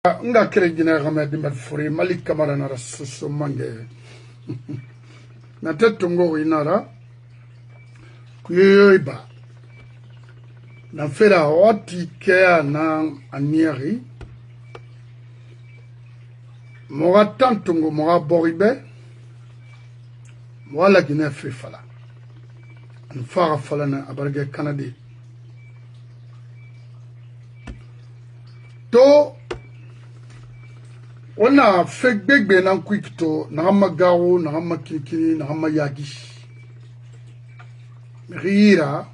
nga kere gina game dimba furi malik kamara na rasuso mange na tetungo inara kuyoiba na fera oti kea na anieri moga tantungo moga boribe moga gina fifala nfara fala na abarge kanadi to on a fait bébé dans Kwikto, Nahama Garo, Nahama Kikini, Nahama Yagi. Rira,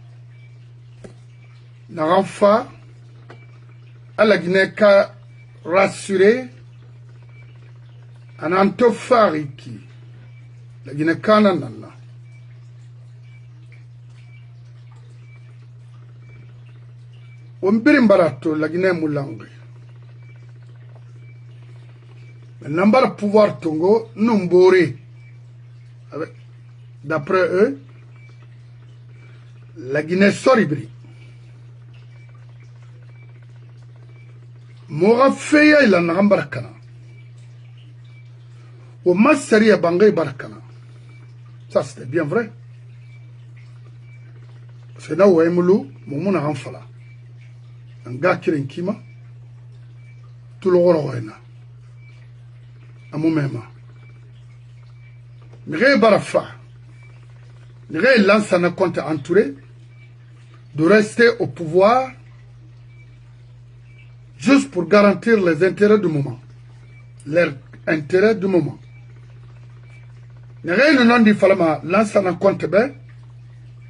Naramfa, à la Guinée-Ka rassuré, en Antofariki, la Guinée-Ka nanana. On birimbarato, la Guinée-Moulangue. L'embarras pouvoir Tongo, Numboré. D'après eux, la Guinée Soribri. Mora Feya il en Rambarkana. Au Massari à Bangay Barkana. Ça c'était bien vrai. C'est là où Emoulou, Moumona Ramfala. Un gars qui Kima, tout le roi. Amoumema. Nire Barafa. Nire lance un compte entouré de rester au pouvoir juste pour garantir les intérêts du moment. Leurs intérêts du moment. Nire le nom du Falama lance un compte B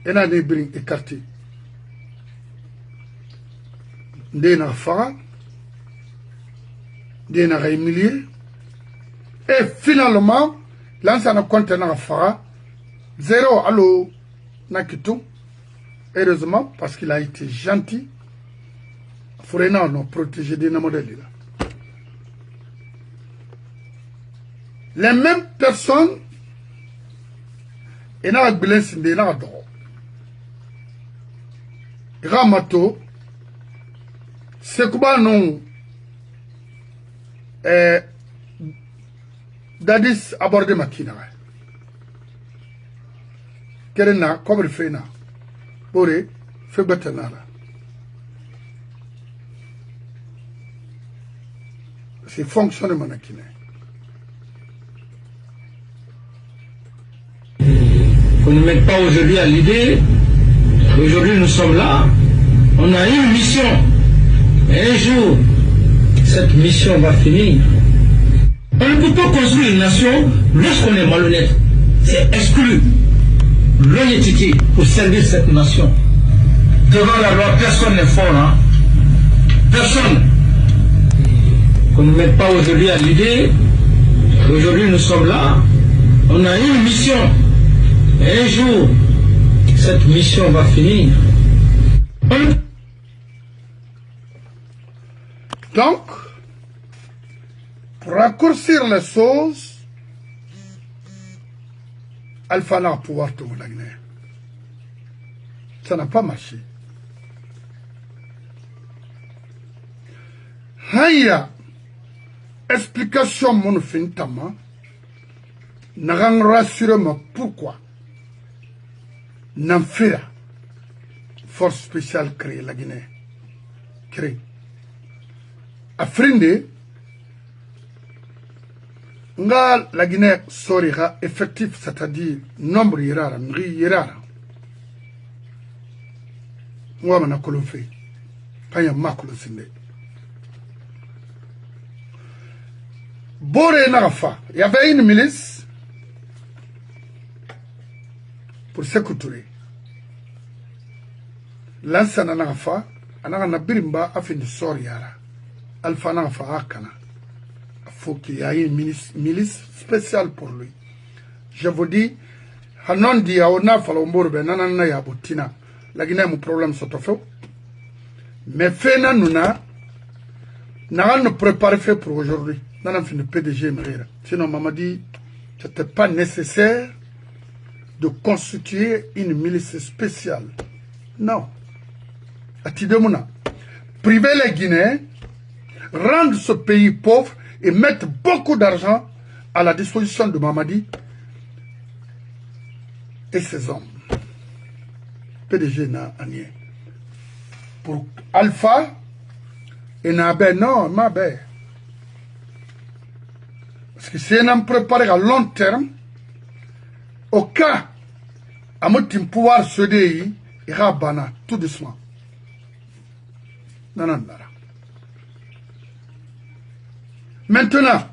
et n'a pas écarté. Ndena Fara. Ndena Rémilier. Et finalement, l'ancien compte n'a pas 0 allo Nakitou. Heureusement, parce qu'il a été gentil. Fourena nous protéger des modèles. Les mêmes personnes, et n'a pas de n'a pas Ramato, c'est comment nous Dadis abordé makina. Kerena, comme le fait na. Bore, fait betanara. C'est fonctionnement nakine. Qu'on ne mette pas aujourd'hui à l'idée. Aujourd'hui nous sommes là. On a une mission. Et un jour, cette mission va finir. On ne peut pas construire une nation lorsqu'on est malhonnête. C'est exclu l'honnêteté pour servir cette nation. Devant la loi, personne n'est fort, hein? Personne. Qu'on ne mette pas aujourd'hui à l'idée. Aujourd'hui, nous sommes là. On a une mission. Et un jour, cette mission va finir. Donc, pour raccourcir les choses, Alpha n'a pas pouvoir tout le monde. Ça n'a pas marché. Haya, explication mon fin tama, n'a rassuré moi pourquoi n'en fait force spéciale créée la Guinée. Créée. Afrindé, nga la Guinée soriha effectif, c'est-à-dire nombre yirara, ngri yirara. Nga mana kolonfe, kanya makolo sinde. Bore Narafa, il y avait une milice pour sécuriser. L'ancien Narafa, ananga nabirimba afin de soriara. Alpha Narafa akana. Faut qu'il y ait une milice spéciale pour lui. Je vous dis, Hanon dit à Ona Falomborbe, nanana ya botina, la Guinée a un problème sur mais Fena Nuna, n'a pas préparé fait pour aujourd'hui. N'a fait le PDG Mrera. Sinon, maman dit, c'était pas nécessaire de constituer une milice spéciale. Non. Atidemuna. Priver les Guinéens rendre ce pays pauvre et mettre beaucoup d'argent à la disposition de Mamadi et ses hommes. PDG n'a rien. Pour Alpha, et n'a non, ma belle. Parce que c'est un préparé à long terme, au cas, à mon pouvoir se dire, il y a tout doucement. Non, non, non. Maintenant,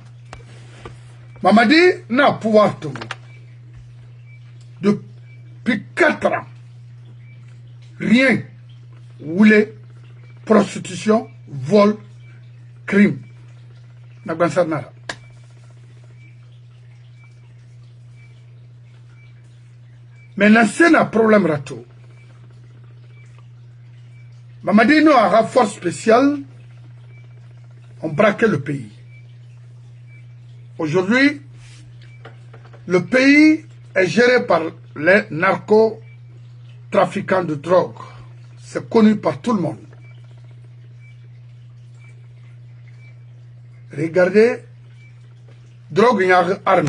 Mamadi n'a pouvoir tout. Depuis 4 ans, rien, voulait, prostitution, vol, crime. Maintenant, c'est un problème rato. Mamadi nous a une force spéciale, on braquait le pays. Aujourd'hui, le pays est géré par les narcotrafiquants de drogue. C'est connu par tout le monde. Regardez, drogue, il y a une arme.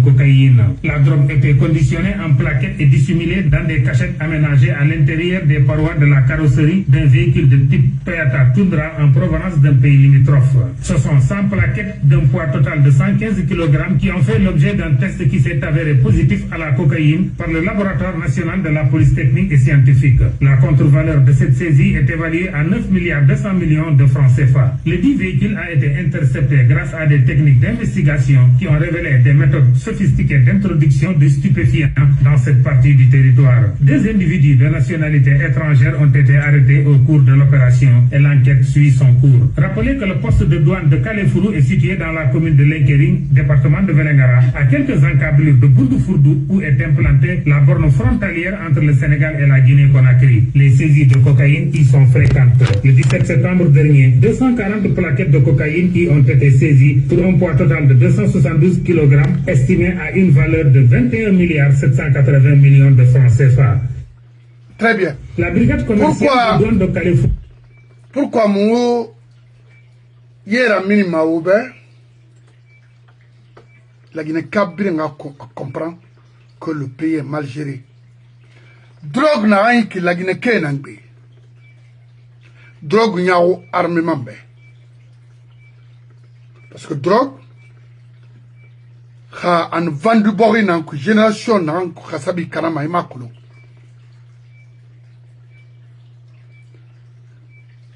Cocaïne. La drogue était conditionnée en plaquettes et dissimulée dans des cachettes aménagées à l'intérieur des parois de la carrosserie d'un véhicule de type Toyota Tundra en provenance d'un pays limitrophe. Ce sont 100 plaquettes d'un poids total de 115 kg qui ont fait l'objet d'un test qui s'est avéré positif à la cocaïne par le laboratoire national de la police technique et scientifique. La contre-valeur de cette saisie est évaluée à 9 milliards 200 millions de francs CFA. Le dit véhicule a été intercepté grâce à des techniques d'investigation qui ont révélé des méthodes sophistiquée d'introduction de stupéfiants dans cette partie du territoire. 2 individus de nationalité étrangère ont été arrêtés au cours de l'opération et l'enquête suit son cours. Rappelez que le poste de douane de Kalefourou est situé dans la commune de Lenkering, département de Vélingara, à quelques encablures de Boundoufourdou où est implantée la borne frontalière entre le Sénégal et la Guinée-Conakry. Les saisies de cocaïne y sont fréquentes. Le 17 septembre dernier, 240 plaquettes de cocaïne y ont été saisies pour un poids total de 272 kg estimé à une valeur de 21 milliards 780 millions de francs CFA. Très bien. La brigade commerciale de douane de Kalefourou. Pourquoi moi, hier à minima la Guinée-Cabri comprend que le pays est mal géré. Drogue n'a rien que la Guinée-Kenangbe. Drogue n'a pas armement. Parce que drogue, ha an vandu bori nan ku génération nan ku khasabi kanama imakulu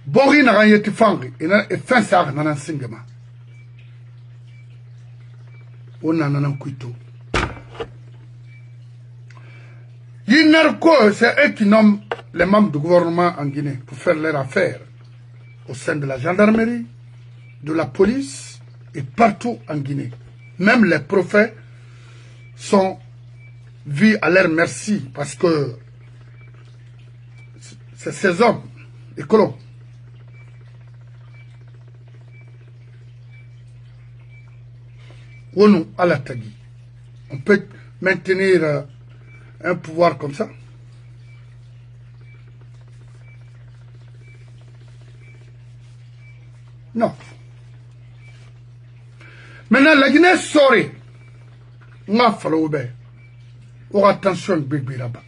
bori na yeti fangi ina e fin sa nan singema on nan kuito Yinarko, c'est eux qui nomment les membres du gouvernement en Guinée pour faire leur affaire au sein de la gendarmerie, de la police et partout en Guinée. Même les prophètes sont vus à leur merci parce que c'est ces hommes, les colons. Ou nous, à la Tagui. On peut maintenir un pouvoir comme ça. Non. Maintenant, la Guinée saurait. On a fallu obéir. On a attention bébé là-bas.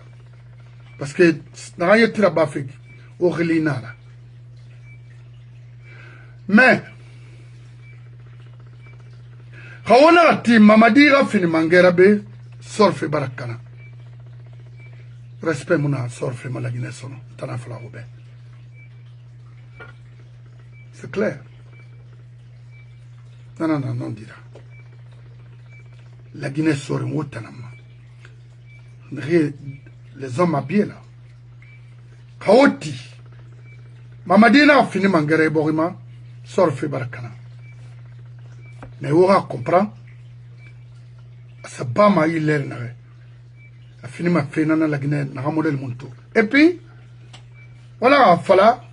Parce que dans la Guinée là-bas, on relie là. Mais, quand on a dit Mamadi a fini Mangerabe, sorfe barakana. Respect mon sorfe la Guinée sono. T'en as fallu obéir. C'est clair. Non, non, non, non, dira. La Guinée sort un autre les hommes habillés là. Kaoti. Mamadina a fini mangere borima, sort fait barakana. Mais on va comprendre. C'est pas ma il l'air n'a. A fini ma fait nana la Guinée, n'a modèle monto. Et puis, voilà, fala.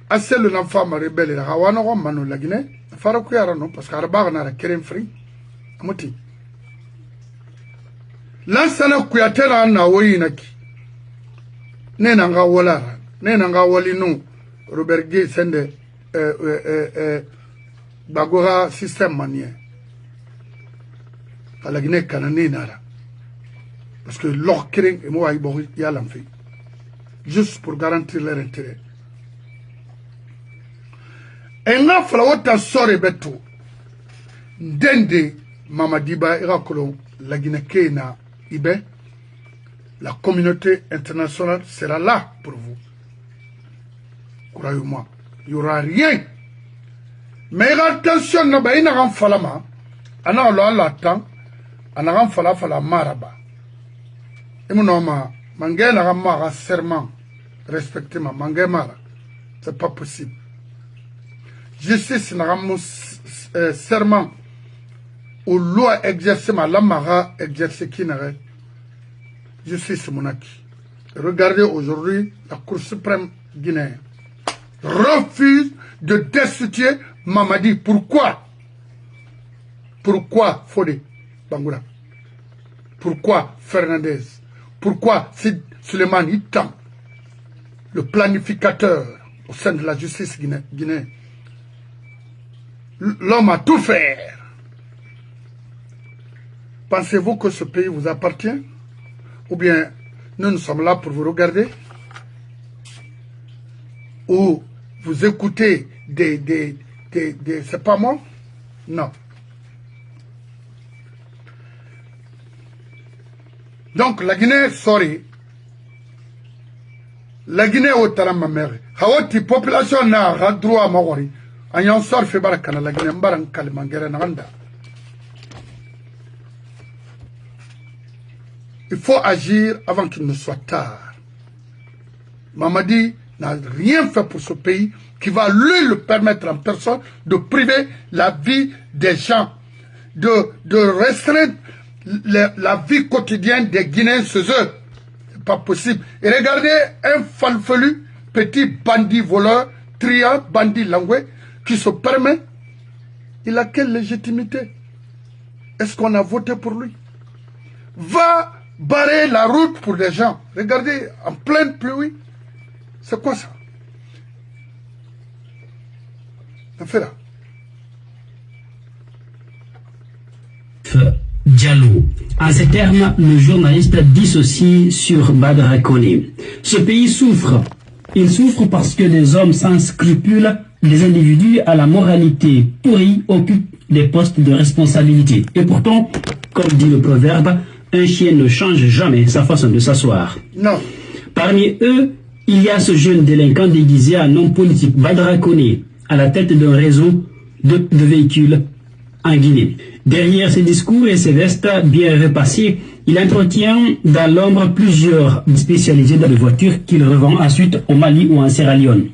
Assez le enfant ma rebelle, la hawana manu la Guinée. Faroukouara non, parce qu'Araba n'a la Keren free. amuti lansana kuyatera na woyinaki nena nga wolara nena nga wolinu Robert Gay sende bagora système manier ala Guinée kanani nara parce que leur kering et moi il y a l'enfant juste pour garantir leur intérêt et nga fala wota sore beto ndende Mamadiba ira kolon la Guinée kena ibe la communauté internationale sera là pour vous. Croyez-moi, il n'y aura rien. Mais attention, il y a un falama, il y a un temps, il y a un falafala maraba. Et mon nom, mangé n'a pas serment, respectez ma mangé mara. C'est pas possible. Justice n'a pas serment, ou loi exercée, ma lamara exercée qui n'a pas. Justice monarchie. Regardez aujourd'hui la Cour suprême guinéenne refuse de destituer Mamadi. Pourquoi? Pourquoi Fodé Bangoura? Pourquoi Fernandez? Pourquoi Suleiman Itam, le planificateur au sein de la justice guinéenne? L'homme a tout fait. Pensez-vous que ce pays vous appartient? Ou bien nous sommes là pour vous regarder? Ou vous écoutez c'est pas moi? Non. Donc la Guinée, sorry. La Guinée au Tarama mère. Hawati population n'a droit à Mawari. Ayan sort fait barakana la Guinée mbaran kalimangere nanda. Il faut agir avant qu'il ne soit tard. Mamadi n'a rien fait pour ce pays qui va lui le permettre en personne de priver la vie des gens, de restreindre la vie quotidienne des Guinéens chez eux. C'est pas possible. Et regardez un falfelu, petit bandit voleur, triant, bandit langoué, qui se permet. Il a quelle légitimité? Est-ce qu'on a voté pour lui? Va barrer la route pour les gens. Regardez, en pleine pluie. C'est quoi ça? On fait là. Diallo. À ces termes, le journaliste dissocie sur Badara Koné. Ce pays souffre. Il souffre parce que des hommes sans scrupules, des individus à la moralité pourrie occupent des postes de responsabilité. Et pourtant, comme dit le proverbe, un chien ne change jamais sa façon de s'asseoir. Non. Parmi eux, il y a ce jeune délinquant déguisé en homme politique, Badara Koné, à la tête d'un réseau de véhicules en Guinée. Derrière ses discours et ses vestes bien repassées, il entretient dans l'ombre plusieurs spécialisés dans les voitures qu'il revend ensuite au Mali ou en Sierra Leone.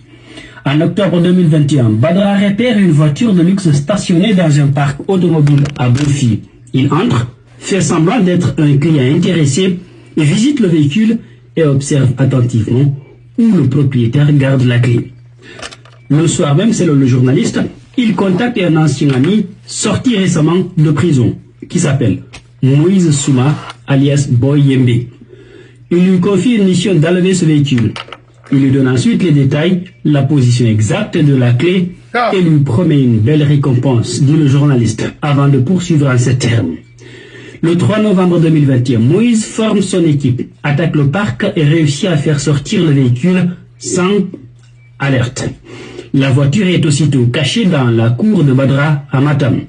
En octobre 2021, Badara repère une voiture de luxe stationnée dans un parc automobile à Bofi. Il entre, fait semblant d'être un client intéressé, et visite le véhicule et observe attentivement où le propriétaire garde la clé. Le soir même, selon le journaliste, il contacte un ancien ami sorti récemment de prison, qui s'appelle Moïse Souma, alias Boy Yembe. Il lui confie une mission d'enlever ce véhicule. Il lui donne ensuite les détails, la position exacte de la clé et lui promet une belle récompense, dit le journaliste, avant de poursuivre en ces termes. Le 3 novembre 2021, Moïse forme son équipe, attaque le parc et réussit à faire sortir le véhicule sans alerte. La voiture est aussitôt cachée dans la cour de Badara à Matam,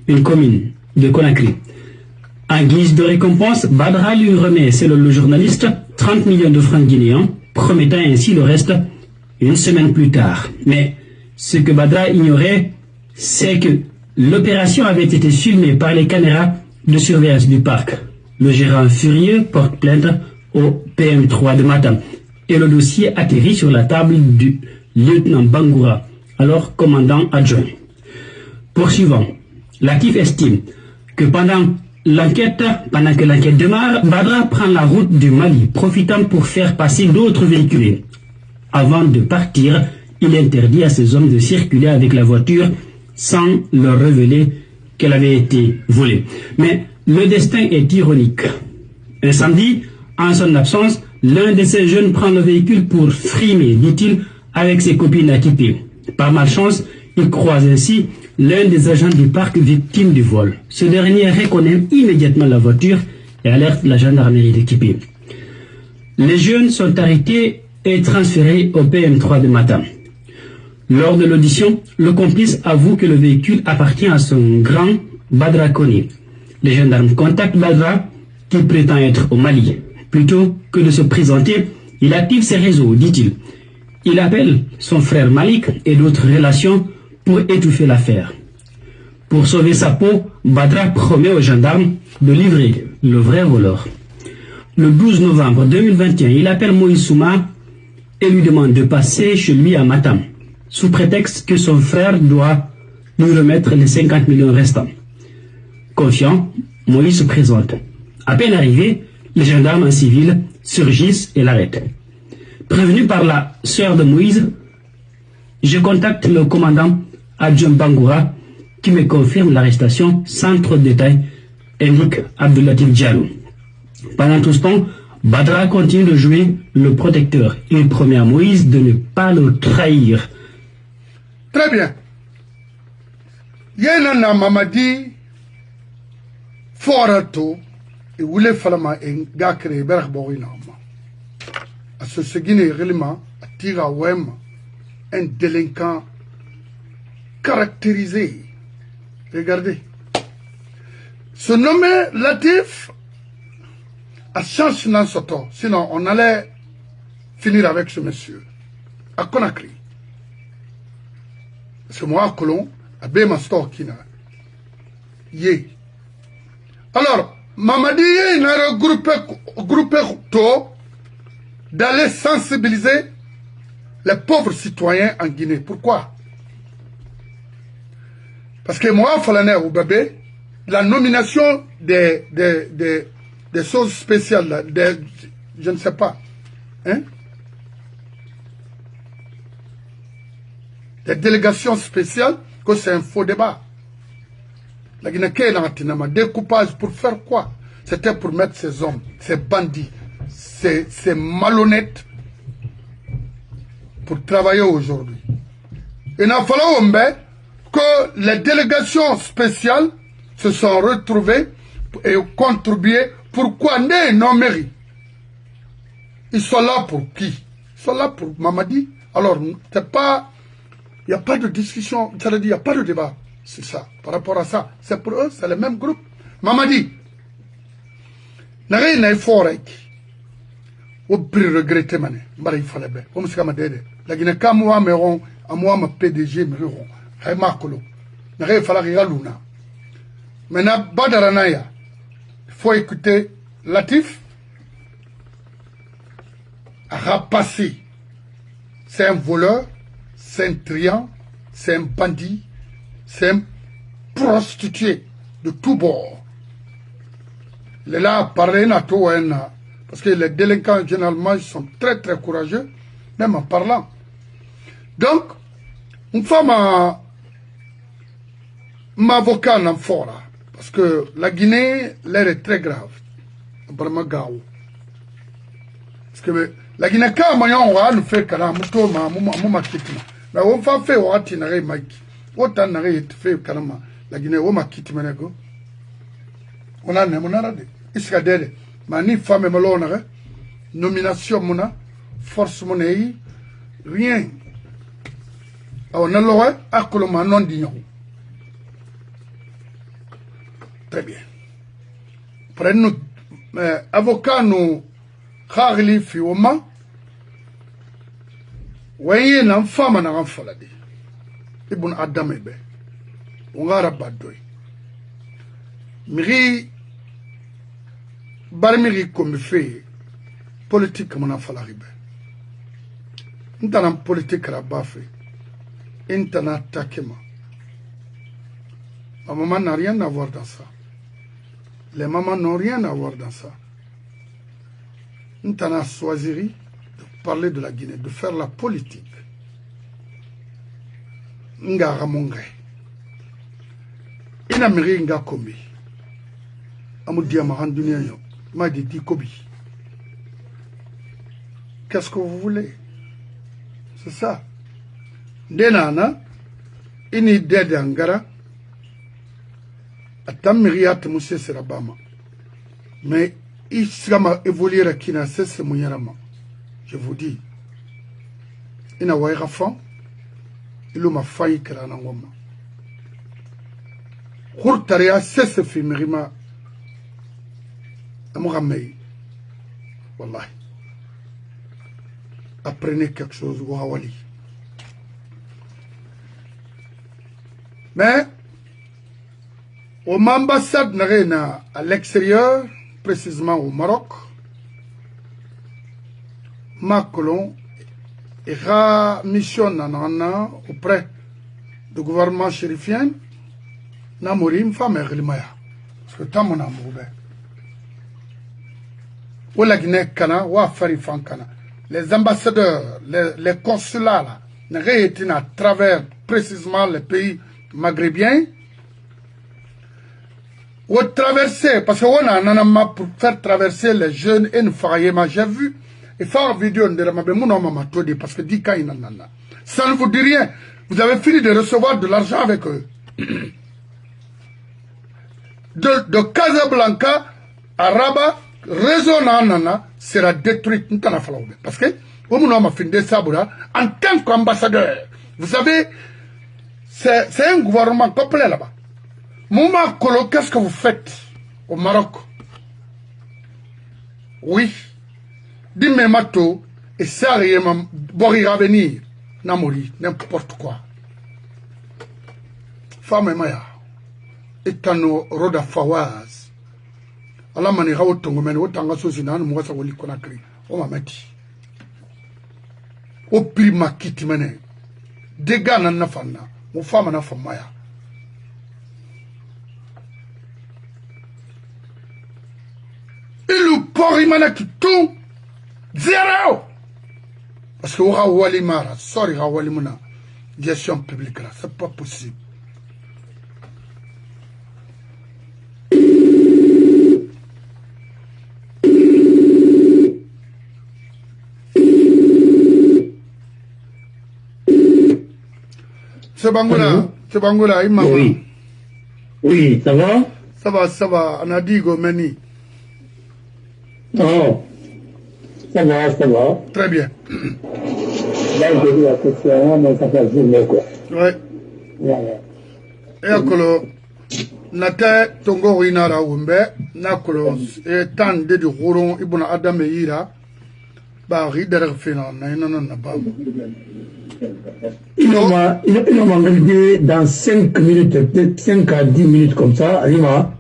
une commune de Conakry. En guise de récompense, Badara lui remet, selon le journaliste, 30 millions de francs guinéens, promettant ainsi le reste une semaine plus tard. Mais ce que Badara ignorait, c'est que l'opération avait été filmée par les caméras de surveillance du parc. Le gérant furieux porte plainte au PM3 de Matam et le dossier atterrit sur la table du lieutenant Bangoura, alors commandant adjoint. Poursuivant, l'actif estime que pendant que l'enquête démarre, Badara prend la route du Mali, profitant pour faire passer d'autres véhicules. Avant de partir, il interdit à ses hommes de circuler avec la voiture sans leur révéler qu'elle avait été volée. Mais le destin est ironique. Un samedi, en son absence, l'un de ces jeunes prend le véhicule pour frimer, dit-il, avec ses copines équipées. Par malchance, il croise ainsi l'un des agents du parc victime du vol. Ce dernier reconnaît immédiatement la voiture et alerte la gendarmerie d'équipée. Les jeunes sont arrêtés et transférés au PM3 de Matam. Lors de l'audition, le complice avoue que le véhicule appartient à son grand Badra Kone. Les gendarmes contactent Badra, qui prétend être au Mali. Plutôt que de se présenter, il active ses réseaux, dit-il. Il appelle son frère Malik et d'autres relations pour étouffer l'affaire. Pour sauver sa peau, Badra promet aux gendarmes de livrer le vrai voleur. Le 12 novembre 2021, il appelle Moïse Souma et lui demande de passer chez lui à Matam, sous prétexte que son frère doit lui remettre les 50 millions restants. Confiant, Moïse se présente. À peine arrivé, les gendarmes en civil surgissent et l'arrêtent. Prévenu par la sœur de Moïse, je contacte le commandant Adjoint Bangoura qui me confirme l'arrestation sans trop de détails, indique Abdoulatif Diallo. Pendant tout ce temps, Badra continue de jouer le protecteur. Il promet à Moïse de ne pas le trahir. Très bien. Yenana Mamadi Forato et Wule Falama et Gakre Bergborinama. À ce seguine réellement à Tira Wem, un délinquant caractérisé. Regardez. Se nommer Latif a changé dans ce temps. Sinon, on allait finir avec ce monsieur. À Conakry. C'est moi à Colomb, à Bémastor Kina. Yé. Alors, Mamadi il a regroupé tout d'aller sensibiliser les pauvres citoyens en Guinée. Pourquoi? Parce que moi, Falaner ou Babé, la nomination des choses spéciales, je ne sais pas, hein? Des délégations spéciales, que c'est un faux débat. La Guinée a découpage pour faire quoi? C'était pour mettre ces hommes, ces bandits, ces malhonnêtes pour travailler aujourd'hui. Il a fallu que les délégations spéciales se sont retrouvées et contribué. Pourquoi non mérite? Ils sont là pour qui? Ils sont là pour Mamadi. Alors, c'est pas, il n'y a pas de discussion, ça veut dire il n'y a pas de débat sur ça. Par rapport à ça, c'est pour eux, c'est le même groupe. Mamadi, n'a rien fort avec. Au plus regretté, mané. Mbara il fallait bien. Comme c'est comme dede. La Guinée, quand moi, meron, à moi, ma PDG, me reront. Hay makolo. N'a rien fallu que luna. Maintenant, Badaranaya. Il faut écouter Latif. Rapacer. C'est un voleur, c'est un triant, c'est un bandit, c'est un prostitué de tous bords. Il est là à parler, parce que les délinquants, généralement, ils sont très très courageux, même en parlant. Donc, une femme m'avocat en fort là, parce que la Guinée, l'air est très grave. Vraiment gao. Parce que la Guinée, quand on va nous faire quand on mais on va faire what in a Mike. Autant n'a rien fait quand la Guinée, on m'a quitté Menego. On a nemonade. Iskadede. Mani femme malone. Nomination mona. Force monnaie. Rien. On a l'oreille à Coloma non dignon. Très bien. Prenez-nous, avocat nous, Harli Fioma. Voyez, n'en femme en enfalade. Et bon, Adam et Ben. On va rabadoy. Miri, barmiri comme fait, politique comme on a fait la ribe. Nous avons politique à la baffe. Intana takema. Ma maman n'a rien à voir dans ça. Les mamans n'ont rien à voir dans ça. Nous avons choisi de parler de la Guinée, de faire la politique. Nga ramongre. Il ina miringa kombi amudia mahandunia yo ma di kobi. Qu'est-ce que vous voulez? C'est ça. Denana ini dede angara atamiriat musse serabama. Mais il sera évoluer à kina c'est mounyarama. Je vous dis. Ina waira fond il m'a failli kala nangoma. Hurtaria c'est filmerima amuramei. Wallahi. Apprenez quelque chose au Hawali. Mais au ambassade à l'extérieur, précisément au Maroc, Macron ira mission auprès du gouvernement chérifien Namorim femme Rimaya. Parce que tant mon amour. Ou la Guinée Kana, ou Farifan Kana. Les ambassadeurs, les consulats là, n'auraient été à travers précisément les pays maghrébien ou traverser parce qu'on a un anama pour faire traverser les jeunes et nous faire j'ai vu et faire vidéo de la maman parce que dit qu'il ça ne vous dit rien, vous avez fini de recevoir de l'argent avec eux de Casablanca à Rabat réseau nanana sera détruit parce que en tant qu'ambassadeur vous savez. C'est un gouvernement complet là-bas. Mouma Kolo, qu'est-ce que vous faites au Maroc? Oui. Dis-moi Mato, et ça, Borira venir. Namori, n'importe quoi. Femme Maya. Etano Roda Fawaz. Allah mani rawo tongomen, otanga sosina, mwasa wali konakri. O mameti. O prima kiti mene. Dega na nafana. Mon femme n'a pas maya. Et le port il m'a qui tout zéro. Parce que aura wali mara, sorry wali mona gestion publique là, c'est pas possible. C'est Bangola, il Oui. Oui, ça va? Ça va, on a dit Gomeni. Non. Ça va. Très bien. Là, je dis la question, mais ça fait journée, quoi. Oui. Voilà. Et akolo, nate tongo winara wumbe, nakolo, et tant de rouron, ibuna Adam et Ira, bah, ridere finan, na ba. Il m'a regardé dans 5 minutes, peut-être 5 à 10 minutes comme ça, il m'a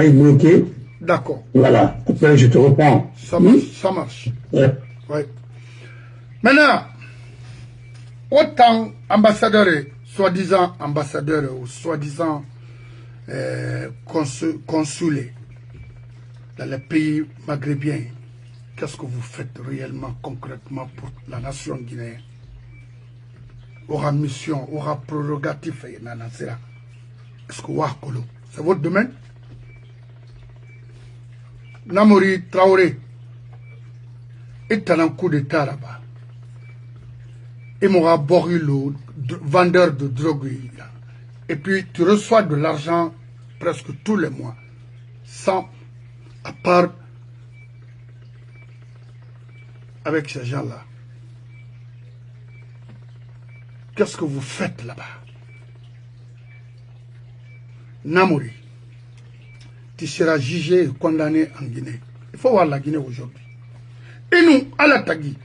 bloqué. D'accord. Voilà, après je te reprends. Ça marche. Ouais. Ouais. Maintenant, autant ambassadeurs, soi-disant ambassadeurs ou soi-disant consulés dans les pays maghrébiens, qu'est-ce que vous faites réellement, concrètement pour la nation guinéenne? Aura mission, aura prérogative, est-ce que Wakolo, c'est votre domaine? Namori Traoré est un coup d'état là-bas. Et m'aura boré le vendeur de drogue. Et puis tu reçois de l'argent presque tous les mois, sans, à part avec ces gens-là. Qu'est-ce que vous faites là-bas? Namori, tu seras jugé et condamné en Guinée. Il faut voir la Guinée aujourd'hui. Et nous, à la Tagui,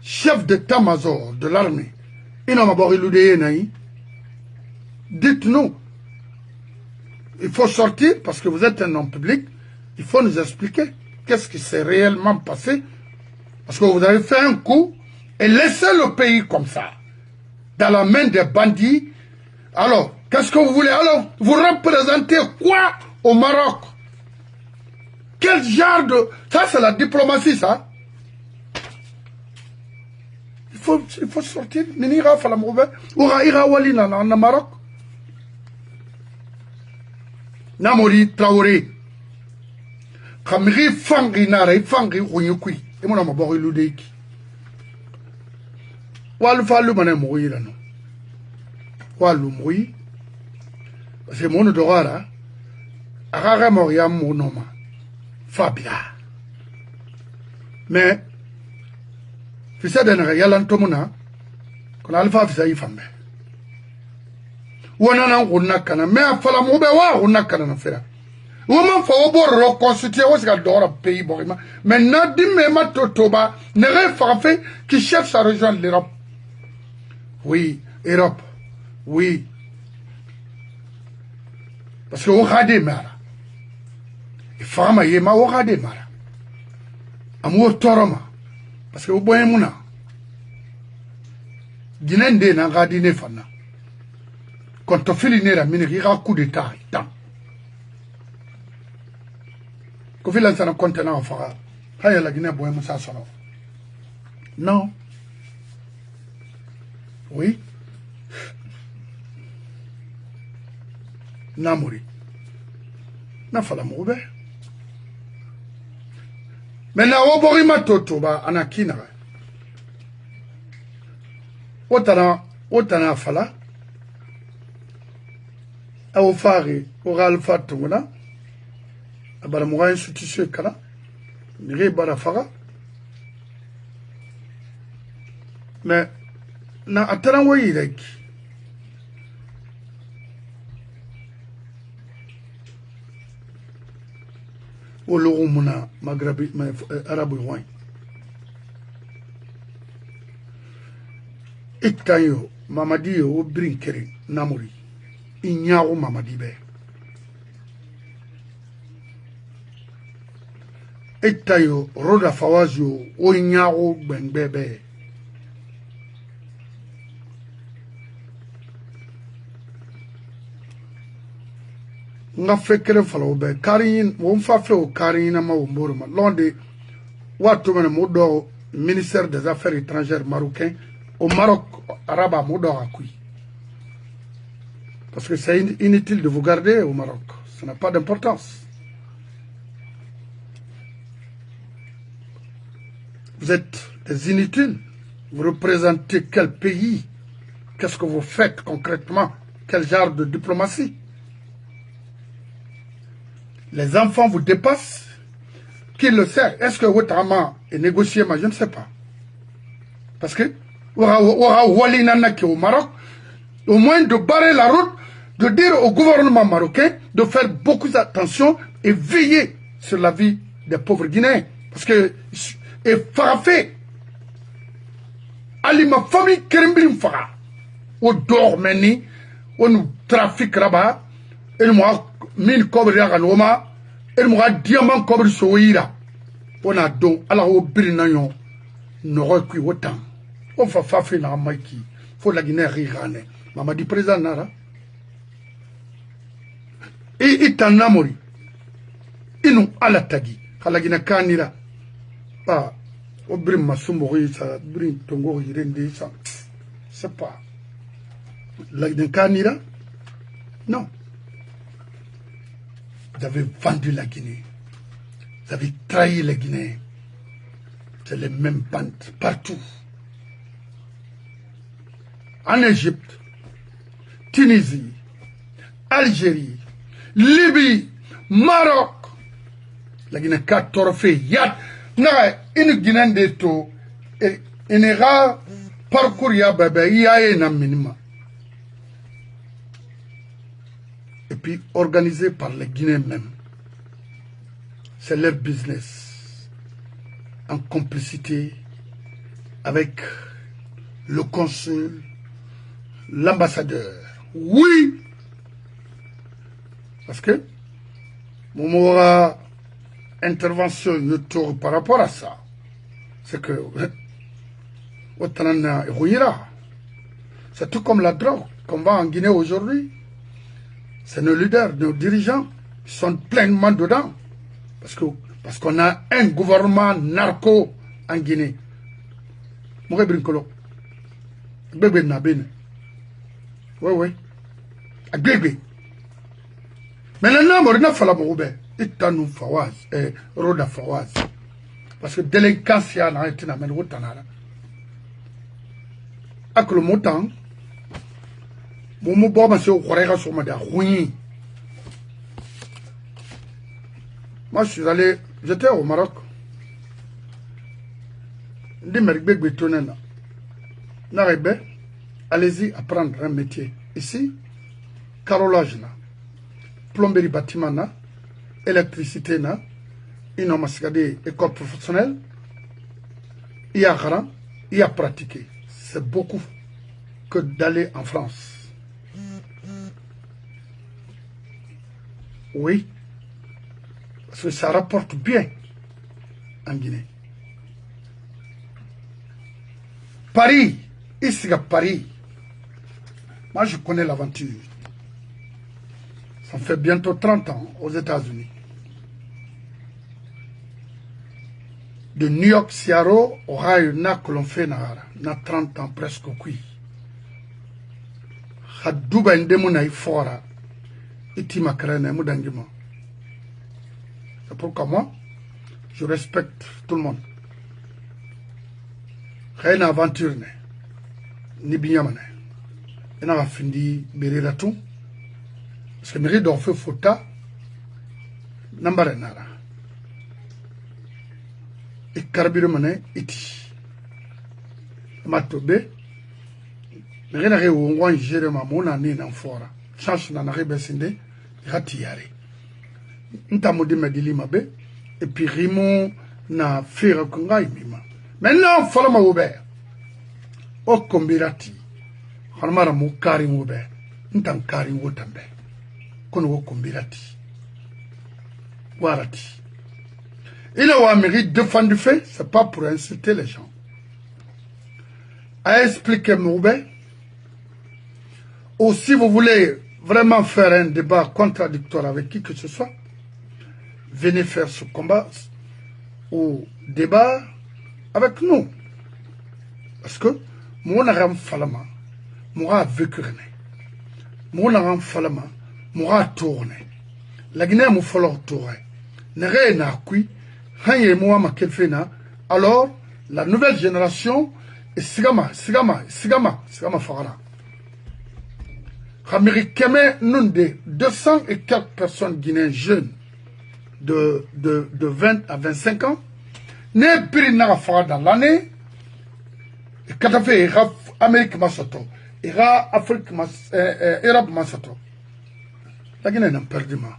chef d'état-major de l'armée, dites-nous, il faut sortir parce que vous êtes un homme public, il faut nous expliquer qu'est-ce qui s'est réellement passé. Parce que vous avez fait un coup et laissé le pays comme ça, dans la main des bandits. Alors, qu'est-ce que vous voulez? Alors, vous représentez quoi au Maroc? Quel genre de... Ça, c'est la diplomatie, ça. Il faut sortir. N'ira pas la mauvaise. Ira walina na Maroc. Namori Traoré. Kamiri fangi nara, fangi hunyukui. Et mon amour bori ludeiki. Walu falu mané mourir là non. Walu mourir. Parce que mon odorara. Arara moria mon nom. Fabia. Mais fisa dana yalan tomuna kon alfa fisa yifambe wona nan kunna kana me afala mo be wa kunna kana na fera woman fa wo bor reconstituer wo ska dora pays borima mais nadim me matotoba ne refafe qui cherche à rejoindre l'Europe. Oui, Europe. Oui. Parce que wo khade mara e fama yema wo khade mara amu toroma parce que vous voyez mon Guinée de na gadine fana quand on fait l'inera mineri a coup d'état tant qu'on fait lancer un contenant en fara haya la Guinée boye musa sono non oui namori na fala moube. Maintenant, on va remettre tout bas en akina. Otana fala. Au fari, au ralfa tunguna. Abara moura institution kala. Nire bara fara. Mais, na atana wairek. Au Lorumuna, Maghrabi, Arabu Wine. Itayo, Mamadi, au Brinkeri, Namuri. Ignaro Mamadi Be. Itayo, Roda Fawazio, au Ignaro Benbebe. Nga fekere falo be karin won fa fe o karin ma o moruma londe watu mena modo ministère des affaires étrangères marocain au Maroc arabe modo akui parce que c'est inutile de vous garder au Maroc, ça n'a pas d'importance. Vous êtes des inutiles, vous représentez quel pays, qu'est-ce que vous faites concrètement, quel genre de diplomatie? Les enfants vous dépassent. Qui le sait? Est-ce que votre amant est négocié? Moi, je ne sais pas. Parce que, au Maroc, au moins de barrer la route, de dire au gouvernement marocain de faire beaucoup d'attention et veiller sur la vie des pauvres Guinéens. Parce que, et farafé, Ali ma famille, Kerembrim Fara, au Dormeni, au nous trafic là-bas, et moi, mine cobre à Roma, et moi, diamant cobre soïra. On a donc, alors au Birinayon, nous recueillons autant. On va faire la maïki, faut la Guinée rirane. Maman dit président Nara. Et itan namori. Inu ala tagi. La Guinée kanira. Ah, au Brim Masumori, ça, Brim Tongo, Irende, ça. C'est pas. La Guinée kanira? Non. Vous avez vendu la Guinée. Vous avez trahi les Guinéens. C'est les mêmes bandes partout. En Égypte, Tunisie, Algérie, Libye, Maroc. La Guinée 4 fait yad. Une Guinée de tout. Et une rare parcours ya bébé. Il y a un minimum. Et puis organisé par les Guinéens même. C'est leur business. En complicité avec le consul, l'ambassadeur. Oui! Parce que mon intervention par rapport à ça, c'est que c'est tout comme la drogue qu'on va en Guinée aujourd'hui. C'est nos leaders, nos dirigeants qui sont pleinement dedans. Parce qu'on a un gouvernement narco en Guinée. Bébé Nabine. Oui. Bébé. Mais maintenant, on a fait la moube. Il t'a nous fawaz. Roda fawaz. Parce que délinquance, il y a un été dans le rotanara. Avec le montant, mon mot bon, c'est au Corée sur ma oui. Moi, je suis allé, j'étais au Maroc. Allez-y apprendre un métier. Ici, carrelage, plomberie bâtiment, électricité, il y a des écoles professionnelles, il y a grand, il y a pratiqué. C'est beaucoup que d'aller en France. Oui, parce que ça rapporte bien en Guinée. Paris, ici à Paris, moi je connais l'aventure. Ça fait bientôt 30 ans aux États-Unis. De New York, Seattle, Ohio, que l'on fait na 30 ans presque oui. Hadouba ndemuna ifora, itima krene mudangima. C'est pourquoi moi, je respecte tout le monde. Rien aventure ni binyamane. Et n'a fini beriratou. Parce que mérite d'en faire fota, n'ambare nara. Et carburant mané iti. Matobe. Rien à où on gère ma mona ni n'enfora. Change n'en arrive sinde, ratiare. Ntamodi medili mabe. Et puis Rimon na faire kunga imima. Maintenant, follow ma oubert. O kombirati. Hanmara mu kari oubert. Ntan kari wotambe. Kono o kombirati. Warati. Il a un mérite défendre du fait, c'est pas pour insulter les gens. À expliquer Moubé. Ou si vous voulez vraiment faire un débat contradictoire avec qui que ce soit, venez faire ce combat ou débat avec nous. Parce que mon aram falama, m'aura vécu rené. Mon aram falama, m'aura tourné. La Guinée m'a fallu tourner. N'est n'a qui, hanye moi ma kelfena. Alors la nouvelle génération est sigama fara. Américains nous de 200 et quelques personnes guinéennes jeunes de 20 à 25 ans. Ne pris n'a fara dans l'année. Et quand on fait Amérique Masato, Afrique Europe Masato, la Guinée n'a perdu ma.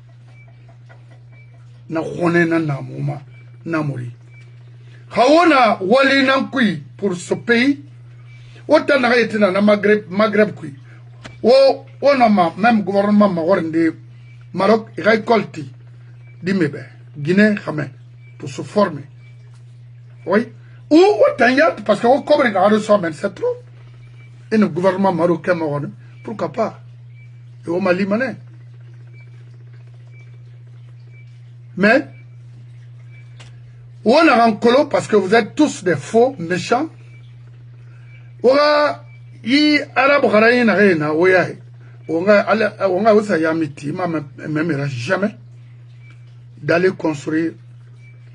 Na khone na namuma na mori. Hawana wali nankui pour ce pays. Autant na été na Maghreb kui. On a même gouvernement de Maroc récolté d'Imebe, Guinée, pour se former. Oui. Ou autant y a, parce que on couvre une arrosement, c'est trop. Et le gouvernement marocain, pourquoi pas? Et au Mali, mané. Mais, on a un colo parce que vous êtes tous des faux, méchants. Ouah, y arabe rien rien, ouah, on a aussi yamiti, même jamais d'aller construire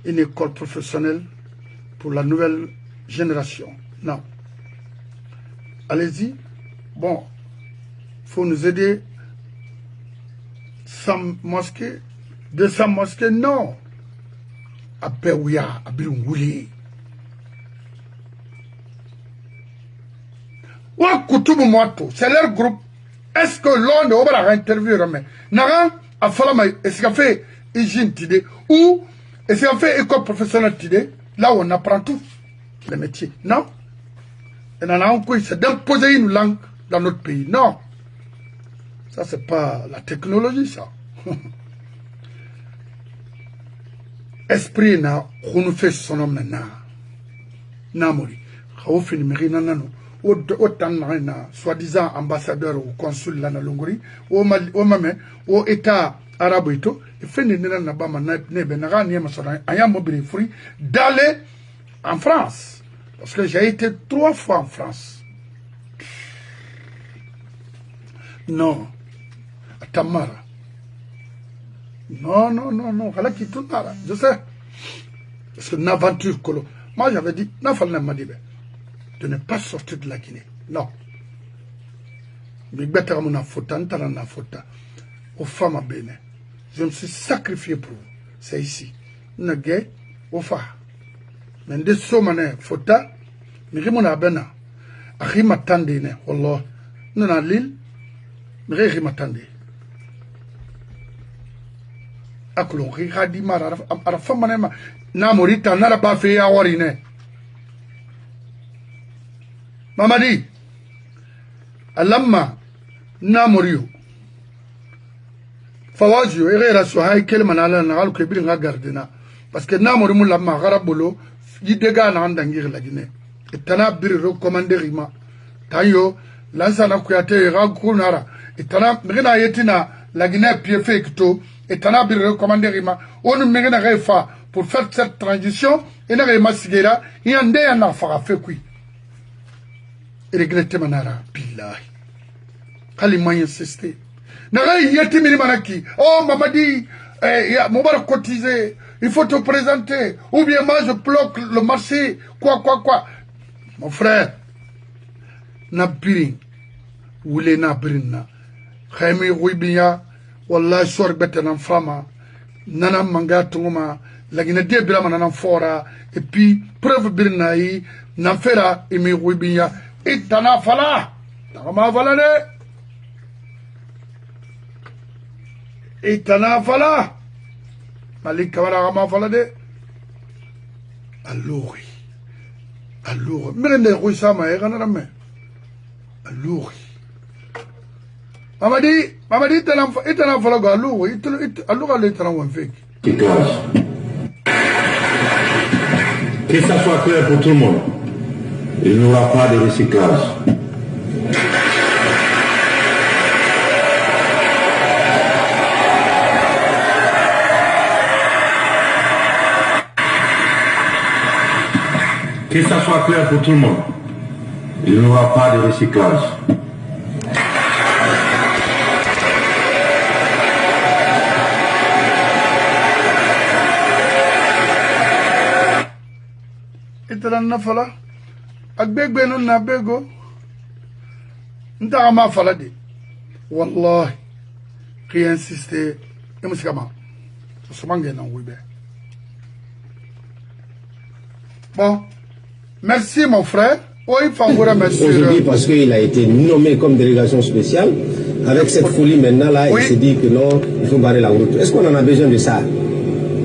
une école professionnelle pour la nouvelle génération. Non. Allez-y. Bon, faut nous aider. 100 mosquées, 200 mosquées, non. À Péouya, à Biloungouli. C'est leur groupe. Est-ce que l'on est à interviewer? Naran a fallu est-ce qu'on fait hygiène tidé ou est-ce qu'on fait école professionnelle tidé? Là où on apprend tout les métiers. Non. Et on a encore c'est d'imposer une langue dans notre pays. Non. Ça c'est pas la technologie ça. Esprit na on fait son nom maintenant. Namori. Khao fini merina nano. Autant na soi-disant ambassadeur ou consul là na Longori au Mame au État arabe et tout et fait na bama na benara ni masora aya mobile free d'aller en France parce que j'ai été 3 fois en France Non. Tamara. Non, non, non, non. Je sais. Parce que une aventure colo. Moi, j'avais dit, de ne pas sortir de la Guinée. Non. Mais aux femmes à Bénin. Je me suis sacrifié pour vous. C'est ici. Une guerre, au phare. Mais de ce moment, fota, mais je m'en abena. Ahi m'attendait, wallah. Nous n'avons l'île, mais je m'attendais. Aklo, Radi Mara, à la femme, Namorita, n'a pas fait à Warine. Mamadi, Alama, Namorio. Fawazio, Herrera, Sohai, Kelmanala, Naral, Kebringa Gardena. Parce que Namorimou la Magarabolo, Yidega Nandangir la Guinée. Et Tana Bir recommandé Rima. Tayo, Lansana Kuyate, Ragunara. Et Tana, Mrina Yetina, la Guinée pied fekto. Et Tana Bir recommandé Rima. On ne mérite pas pour faire cette transition. Et n'a pas sigera. Il y a un dé en affaire fait qui. Et regretté Manara, Billahi. Kalima insisté. N'arrête yeti minimanaki. Oh, Mamadi, Moubarak cotisé. Il faut te présenter. Ou bien moi je bloque le marché. Quoi. Mon frère. Nabirin. Oulé Nabirina. Khaimi Ruibiya. Wallah, sor beten fama. Nana manga tunguma. La Guinée de Bira manana fora. Et puis, preuve birnaï. N'afera imi Ruibiya. Et t'ana fala. T'ama fala de. Et t'ana fala. Malik Kamara Rama Falade. Allouri. Mérende Rouissama et Raname. Allouri. Mamadi, t'en as fallu allouri. Alloura l'étrange en fait. Que ça soit clair pour tout le monde. Il n'y aura pas de recyclage. Que ça soit clair pour tout le monde. Il n'y aura pas de recyclage. Itala nafala. Agbegbe non na bego. Nta ma fala de. Wallahi. Qui insisté. Et musikama. Somange na wibe. Bon. Merci mon frère. Oui, aujourd'hui parce qu'il a été nommé comme délégation spéciale. Avec cette folie maintenant là, oui. Il s'est dit que non, il faut barrer la route. Est-ce qu'on en a besoin de ça?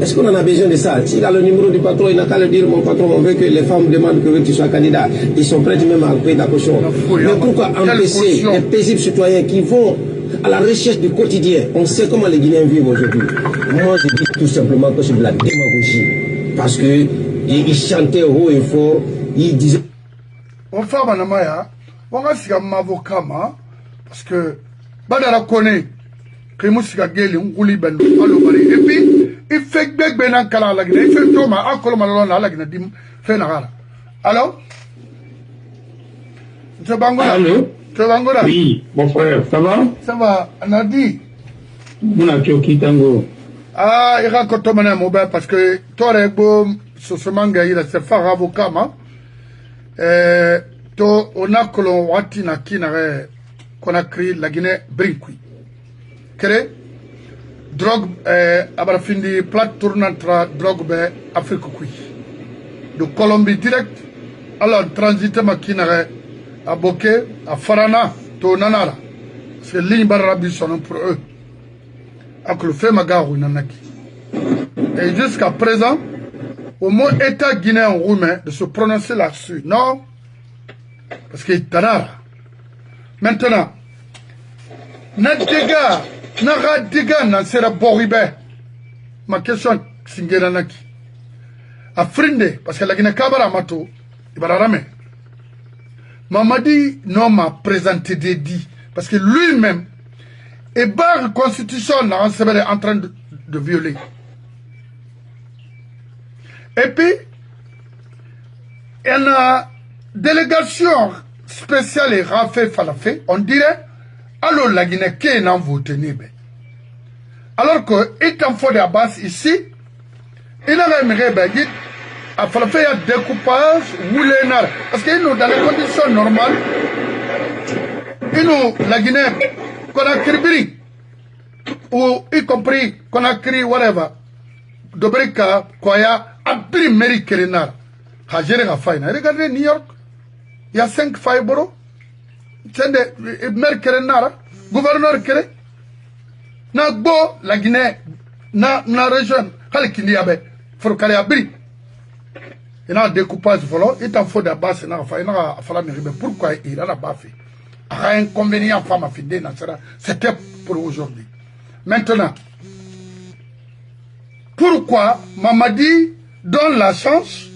Est-ce qu'on en a besoin de ça? S'il a le numéro du patron, il n'a qu'à le dire, mon patron, on veut que les femmes demandent que tu sois candidat. Ils sont prêts même à payer ta caution. Mais pourquoi empêcher les paisibles citoyens qui vont à la recherche du quotidien? On sait comment les Guinéens vivent aujourd'hui. Moi, je dis tout simplement que c'est de la démagogie. Parce que ils chantaient haut et fort, ils disaient... On fait un on va se faire un avocat, parce que Badara connaît que Moussika Geli, on roule ben, et puis il fait que Benan Kala la Guinée, il fait Thomas, à Colomano la Guinée, fait Nara. Alors, tu Bangola. Allô? Tu Bangola? Oui, mon frère, ça va? Ça va, Nadi. Mouna Kyoki Tango. Ah, il raconte Thomas Mobile parce que toi, ce manga, il a fait faire avocat, to onakolo wati na kinare Conakry la Guinée brinkui kere drogue abarafindi plate tournante drogue be Afrique kui de Colombie direct alors transité ma kinare à Boké à Farana to nanara c'est ligne barabi son pour eux avec le fait magaru nanaki et jusqu'à présent au moins État guinéen roumain de se prononcer là-dessus. Non, parce qu'il est tanara. Maintenant, n'a dégâts, n'a sera boribé. Ma question, c'est Naki. A frinde, parce que la Guinée Kabara Mato, il va ramener. Mamadi non m'a présenté des dits, parce que lui-même, et barre constitution, en train de violer. Et puis, il y a une délégation spéciale et Rafé Falafé, on dirait, Alors la Guinée qui est en voté nébé. Alors que étant fort de Abbas ici, il a même dit à faire un découpage ou les nar. Parce que nous dans les conditions normales, nous la Guinée qu'on a créé ou y compris qu'on a créé whatever, Dobrika, Koya, a pris Mary Kerenar. Hajere a faina. Regardez New York, il y a 5 fibros. C'est des Mary Kerenar, gouverneur Kere. Na bo la Guinée, na région, Halkini abe, Forkale abri. Il y a un découpage volant, il t'en faut d'abord, il y a un mérite. Pourquoi il a pas fait? Il y a un inconvénient femme à fidèle, c'était pour aujourd'hui. Maintenant, pourquoi Mamadi donne la chance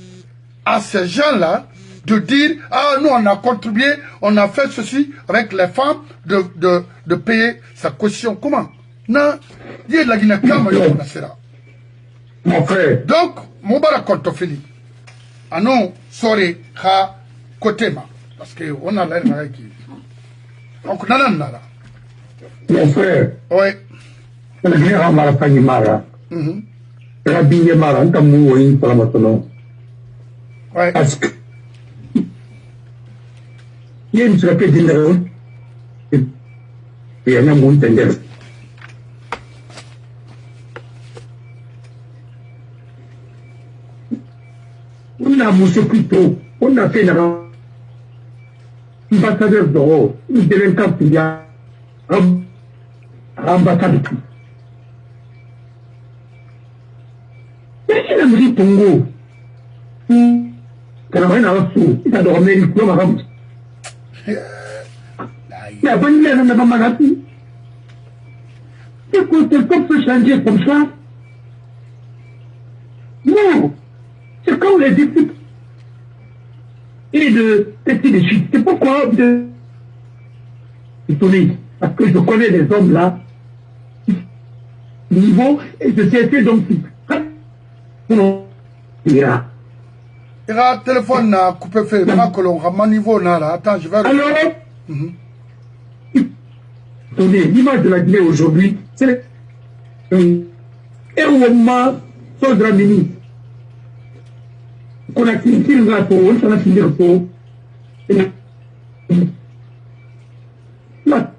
à ces gens-là de dire ah nous on a contribué, on a fait ceci avec les femmes de payer sa caution. Comment? Non, il y a de la Guinée mon frère. Donc, Moubarak Kontofili, ah non, sorry, ha côté ma, parce que on a l'air qui. Donc nana. Mon frère. Oui. La Guinée a mal à Mara. Rabbi Mara, un tamou in Palamatono. Oui. Parce que il y a une trapèze d'intervention. Et il y a un montant d'elle. On a moussé plus tôt. On a fait un ambassadeur d'or. Une délinquante qui a ambassadeur. Mais il a dit Pongo. Il a rien à reçu. Il a dormi le coup à ma il a pas dit à la maladie. Écoute, quelqu'un peut changer comme ça. Non. C'est comme les députés et de tester de suite. C'est pourquoi de étonné. Parce que je connais les hommes là. Niveau et je sais que donc non. Il y a téléphone n'a coupé fait. Maintenant que niveau là. Attends, je vais. Alors, attendez, l'image de la Guinée aujourd'hui, c'est un moment sans dramini. Qu'on a fini le gâteau, on a fini le gâteau. Là,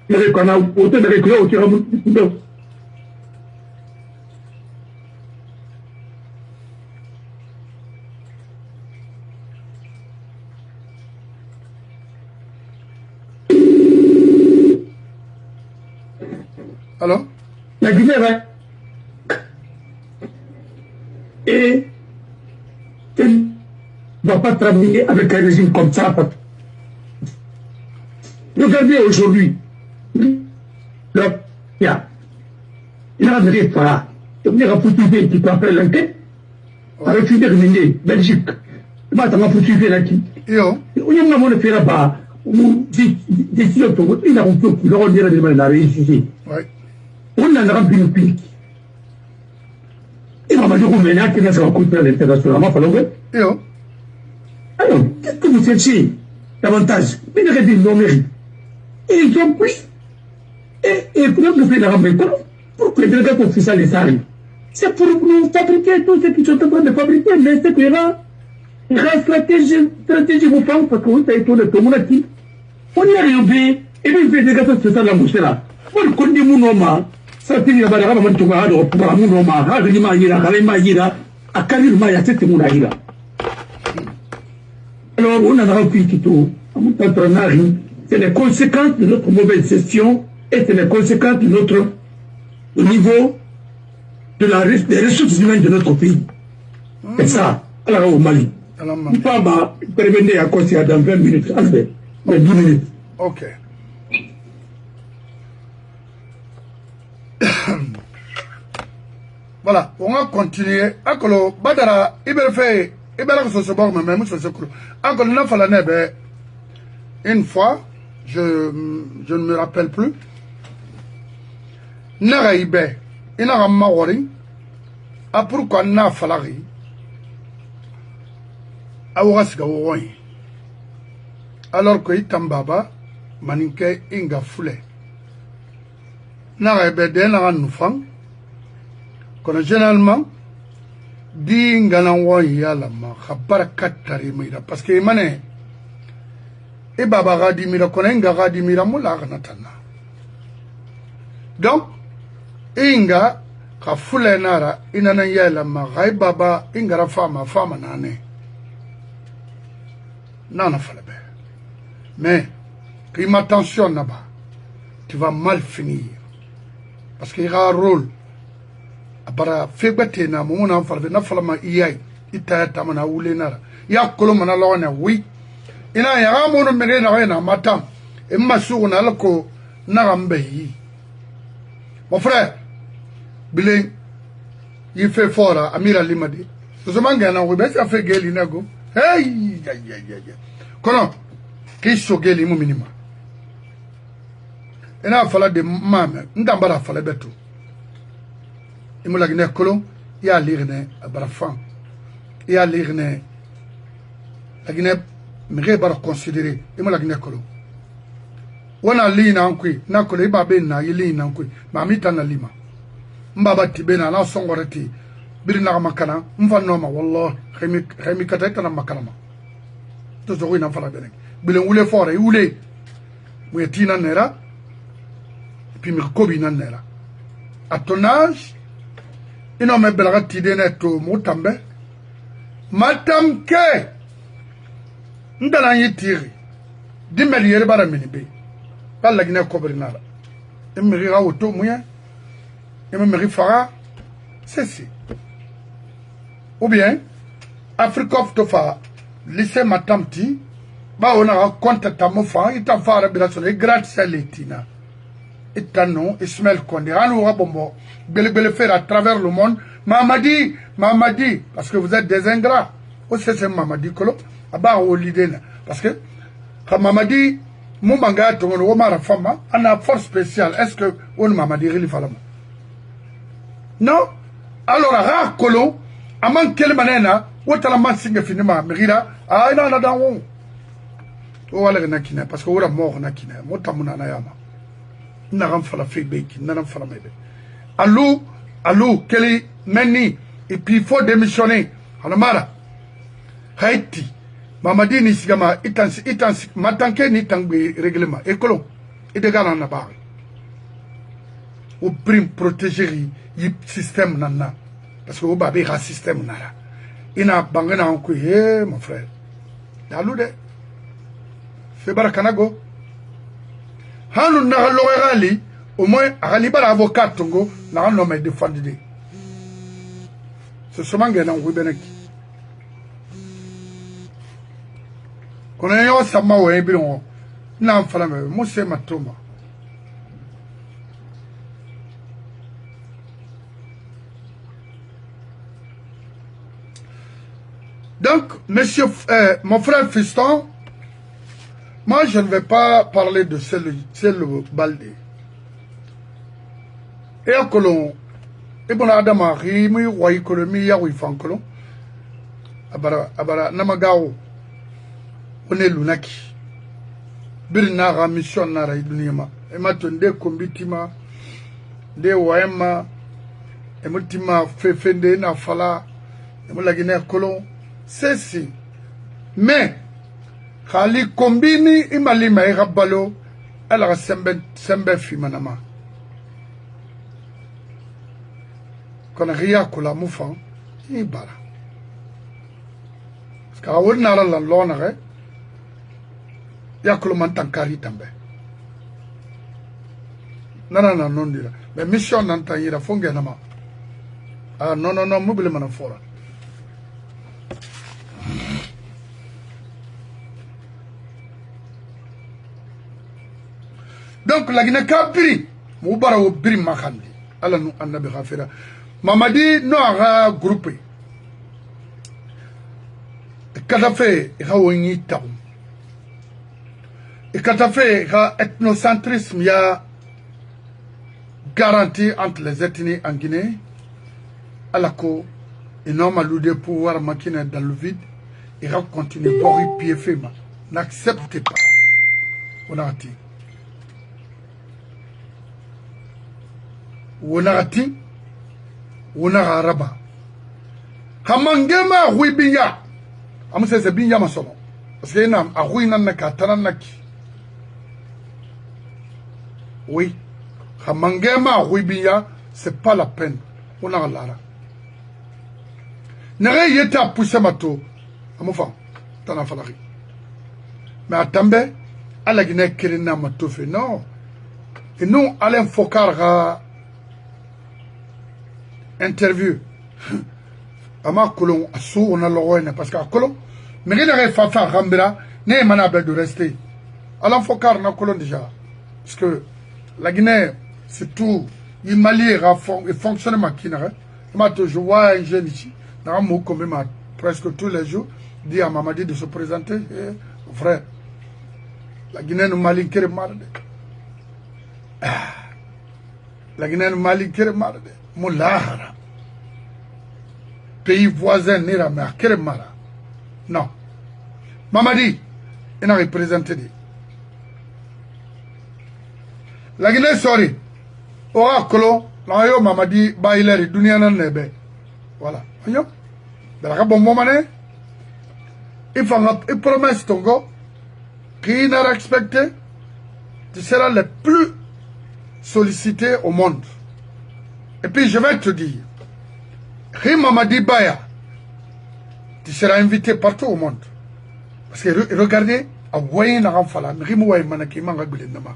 on a autant de réclats au tir à mon. Alors? La Guinée va. Et elle ne va pas travailler avec un régime comme ça. Regardez aujourd'hui. Il a rien faire. Il a poursuivi qui peut appeler l'enquête. Avec une terminée, Belgique. Il va poursuivre l'enquête. Yo. On a mon fait là-bas. Il a un peu qui leur dit la réussite. On a rempli le public. Il va me dire qu'il y a un coup de l'international. Alors, qu'est-ce que vous cherchez davantage? Mais il y a des non-mérites. Et ils ont pris. Et pour nous faire la remboursement, pour que les délégats officiels les arrivent. C'est pour nous fabriquer tout ce qu'ils sont en train de fabriquer. Mais c'est que là, il reste la stratégie, vous pensez, parce que vous savez tout le monde qui. On y arrive, et puis il fait des délégats officiels la mouche là. Pour qu'on dise mon nom, ça fait que la rame de Toumaro, pour mon nom, à l'Imaïra, à l'Imaïra, à Kalima, à cette Mounaïra. Alors, on a rempli tout. C'est les conséquences de notre mauvaise gestion et c'est les conséquences de notre niveau des ressources humaines de notre pays. C'est ça. Alors, au Mali. Il faut prévenir à cause dans 20 minutes. Allez, 10 minutes. Ok. Voilà, on va continuer. Akolo, Badara, Ibelfe, Ibelak Sosobor, même Sosokro. Akolo, n'a pas nebe. Une fois, je ne me rappelle plus. Nara Ibe, Inara Mawari, a pourquoi n'a falari. Awasga Ouroy. Alors que Itambaba, maninke inga fule na ebe de na nufang kono généralement di ngana won yala ma khabar katari mira parce que mané e baba gadi mira kono inga gadi mira mula kana tanna donc inga ka fule nara inana yala ma gai baba ingara fama nane nana fala be mais qu'il m'attentionne là-bas tu vas mal finir parce qu'il y a un rôle abara febete na mumuna farbe na falama iyai ita tamana ulenara ya kolomana lawana wi ina ya amono mere na na matam emma suguna alko na gambe yi mon frère bilin il fait fort amira limadi so manga na we ça fait geli nago hey ya kono kiso geli mu minima ina fala de mama ndambara fala beto imulagine kolon ya lirne abarafan ya lirne lagine mire bar considérer imulagine kolon wana lina ankui na kolo iba be na yilina ankui mamita na lima mbaba tibena na songoreti birina makana mfanno ma wallah khemi katata na makana ma to zo ina fala bene bilen wule fore wule muyetina nera puis mi kobi na nera à ton âge ino me belaga tidene to mutambe matamke ndana yitiri dimel yere bara minibe kala gine kobrinala emiri ga woto muya emiri fara c'est ou bien Afrique to fa lycée matamti ba ona compte tamofa ita fara bilasole grade seletina Itano, Ismaël Kondé, Bombo, Bele faire à travers le monde, Mamadi, parce que vous êtes des ingrats. C'est Mamadi Kolo, Aba Olidena. Parce que, quand Mamadi, Moumanga, Tomono, Omar Fama, on a force spéciale. Est-ce que on Mamadi Rili Falama? Non? Alors, Ra Kolo, Aman Kelmanena, Otalaman Singa Finima, Merida, Aina Nadawon. Oh, allez, Nakina, parce que vous êtes mort, Nakina, Motamuna Nayama. Naram fala fake naram fala mebe allô keli meni et puis il faut démissionner anamara Haïti mamadi ni sigama itansi matanke ni tangbe règlement écolo et de gana na ba ou prime protéger yi système nana parce que o ba be système nara ina bangana ko mon frère dalu de fe barakanago Hanu na logali au moins alibara avocat tongo na no me défendre. Ce somange na ngubeneki. Kono yo sama wo ebiro na mfala me mose matoma. Donc monsieur mon frère Fiston, moi, je ne vais pas parler de celle Baldé. Et à Colon, et bon Adama, Rimi, ou économie, ya ou Fancolon, Abara, Namagao, on est Lunaki. Birnara, mission Nara, Idunima, et maintenant, des combitima, des Waema, et Mutima, Fefende, Nafala, et Moulagine Colon, c'est si. Mais, Khali kombini imalima irabalo ala sembe fi manama kona ria kula mufa ibara ska wonna la lona re yakulu mantankari tambe nana non dira mais mission nan tayira fonge nama ah non mobile mana fora. Donc la Guinée Kabiri, Moubara ou Biri Makhandi, Allah nous en a bien. Mamadi nous a groupé. Kadhafi a ouïni taou. Et Kadhafi a ethnocentrisme, il y a garantie entre les ethnies en Guinée. Alako, énorme à l'oude pouvoir maquiner dans le vide. Il va continuer à boire pied fait. N'acceptez pas. On a dit. wonagati wonaga araba hamangema huibiya amse binya masono parce que na ahuina na katana naki oui hamangema huibiya c'est pas la peine wonaga lara nare yeta pousse mato amofa tana falaki mais atambe ala gine kirina mato fe non et nous allons focar interview ama kolon asu on a loine parce que kolon mais il a fa rambira ne mana be de rester allons focar na kolon déjà parce que la Guinée c'est tout il Mali et fonctionne maquinaire ma je vois un jeune ici dans mon comme presque tous les jours dit à Mamadi de se présenter frère la Guinée nous Mali kere marde la Guinée nous Mali kere marde Moulahara pays voisin n'ira mais à kere mara non Mamadi il n'a représenté la Guinée sorry ora kolo la yo Mamadi baileri dunia na nebe voilà yo dara bon moment il faut une promesse tongo qui n'a respecté tu seras le plus sollicité au monde et puis je vais te dire si Mamadi Baya tu seras invité partout au monde parce que regardez à voyer na ramfala rimouay manaki manga gulenama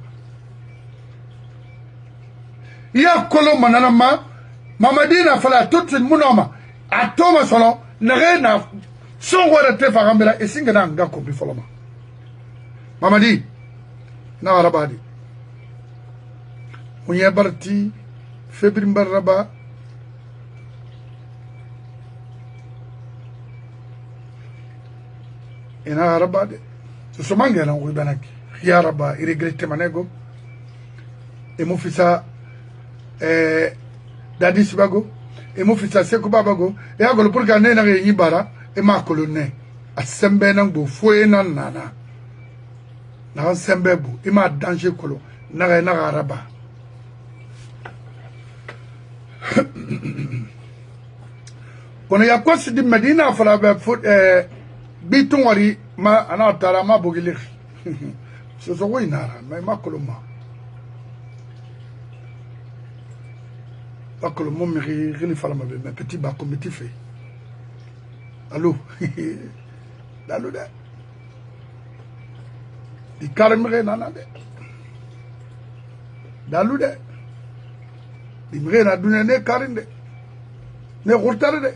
il y a kolo mananama Mamadi na fala tout le monde a Thomas solo nare na son wara te farambela e singana nga ko bi foloma Mamadi na arabadi Mouye barti febrin baraba ina arabadi so somangela ngo banaki ya raba i regrette manego e mo fisa Dadis bago et mon fils a seco babago et à golo pour gagner na yibara et ma colonne a sembe na bo foye na nana na sembe bu et ma danger kolo na araba kono ya kwasi di Medina fala be foot biton wari ma ana tara ma bogili so so winara ma koloma que le monde me fala ma mais petit bas comme tu fais allô allô de di karmere nana de dalu de di mre na dunya ne karinde ne khurtare de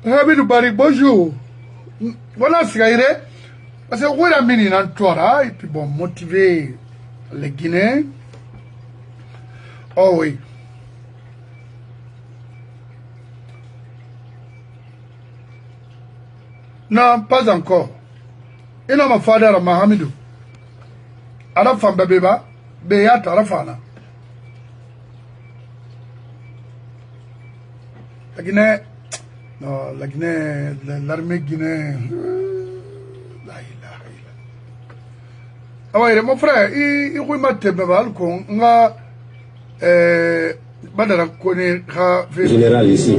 Habib Bari, bonjour. Voilà ce qu'il y a. Parce que vous avez mis une entourage et puis bon, motiver les Guinéens. Oh oui. Non, pas encore. Il y a ma fada à Mahamidou. À la femme bébéba, Béat à la fana. La Guinée. Non, la Guinée, l'armée guinéenne. Ah ouais, mon frère, il m'a dit que général ici,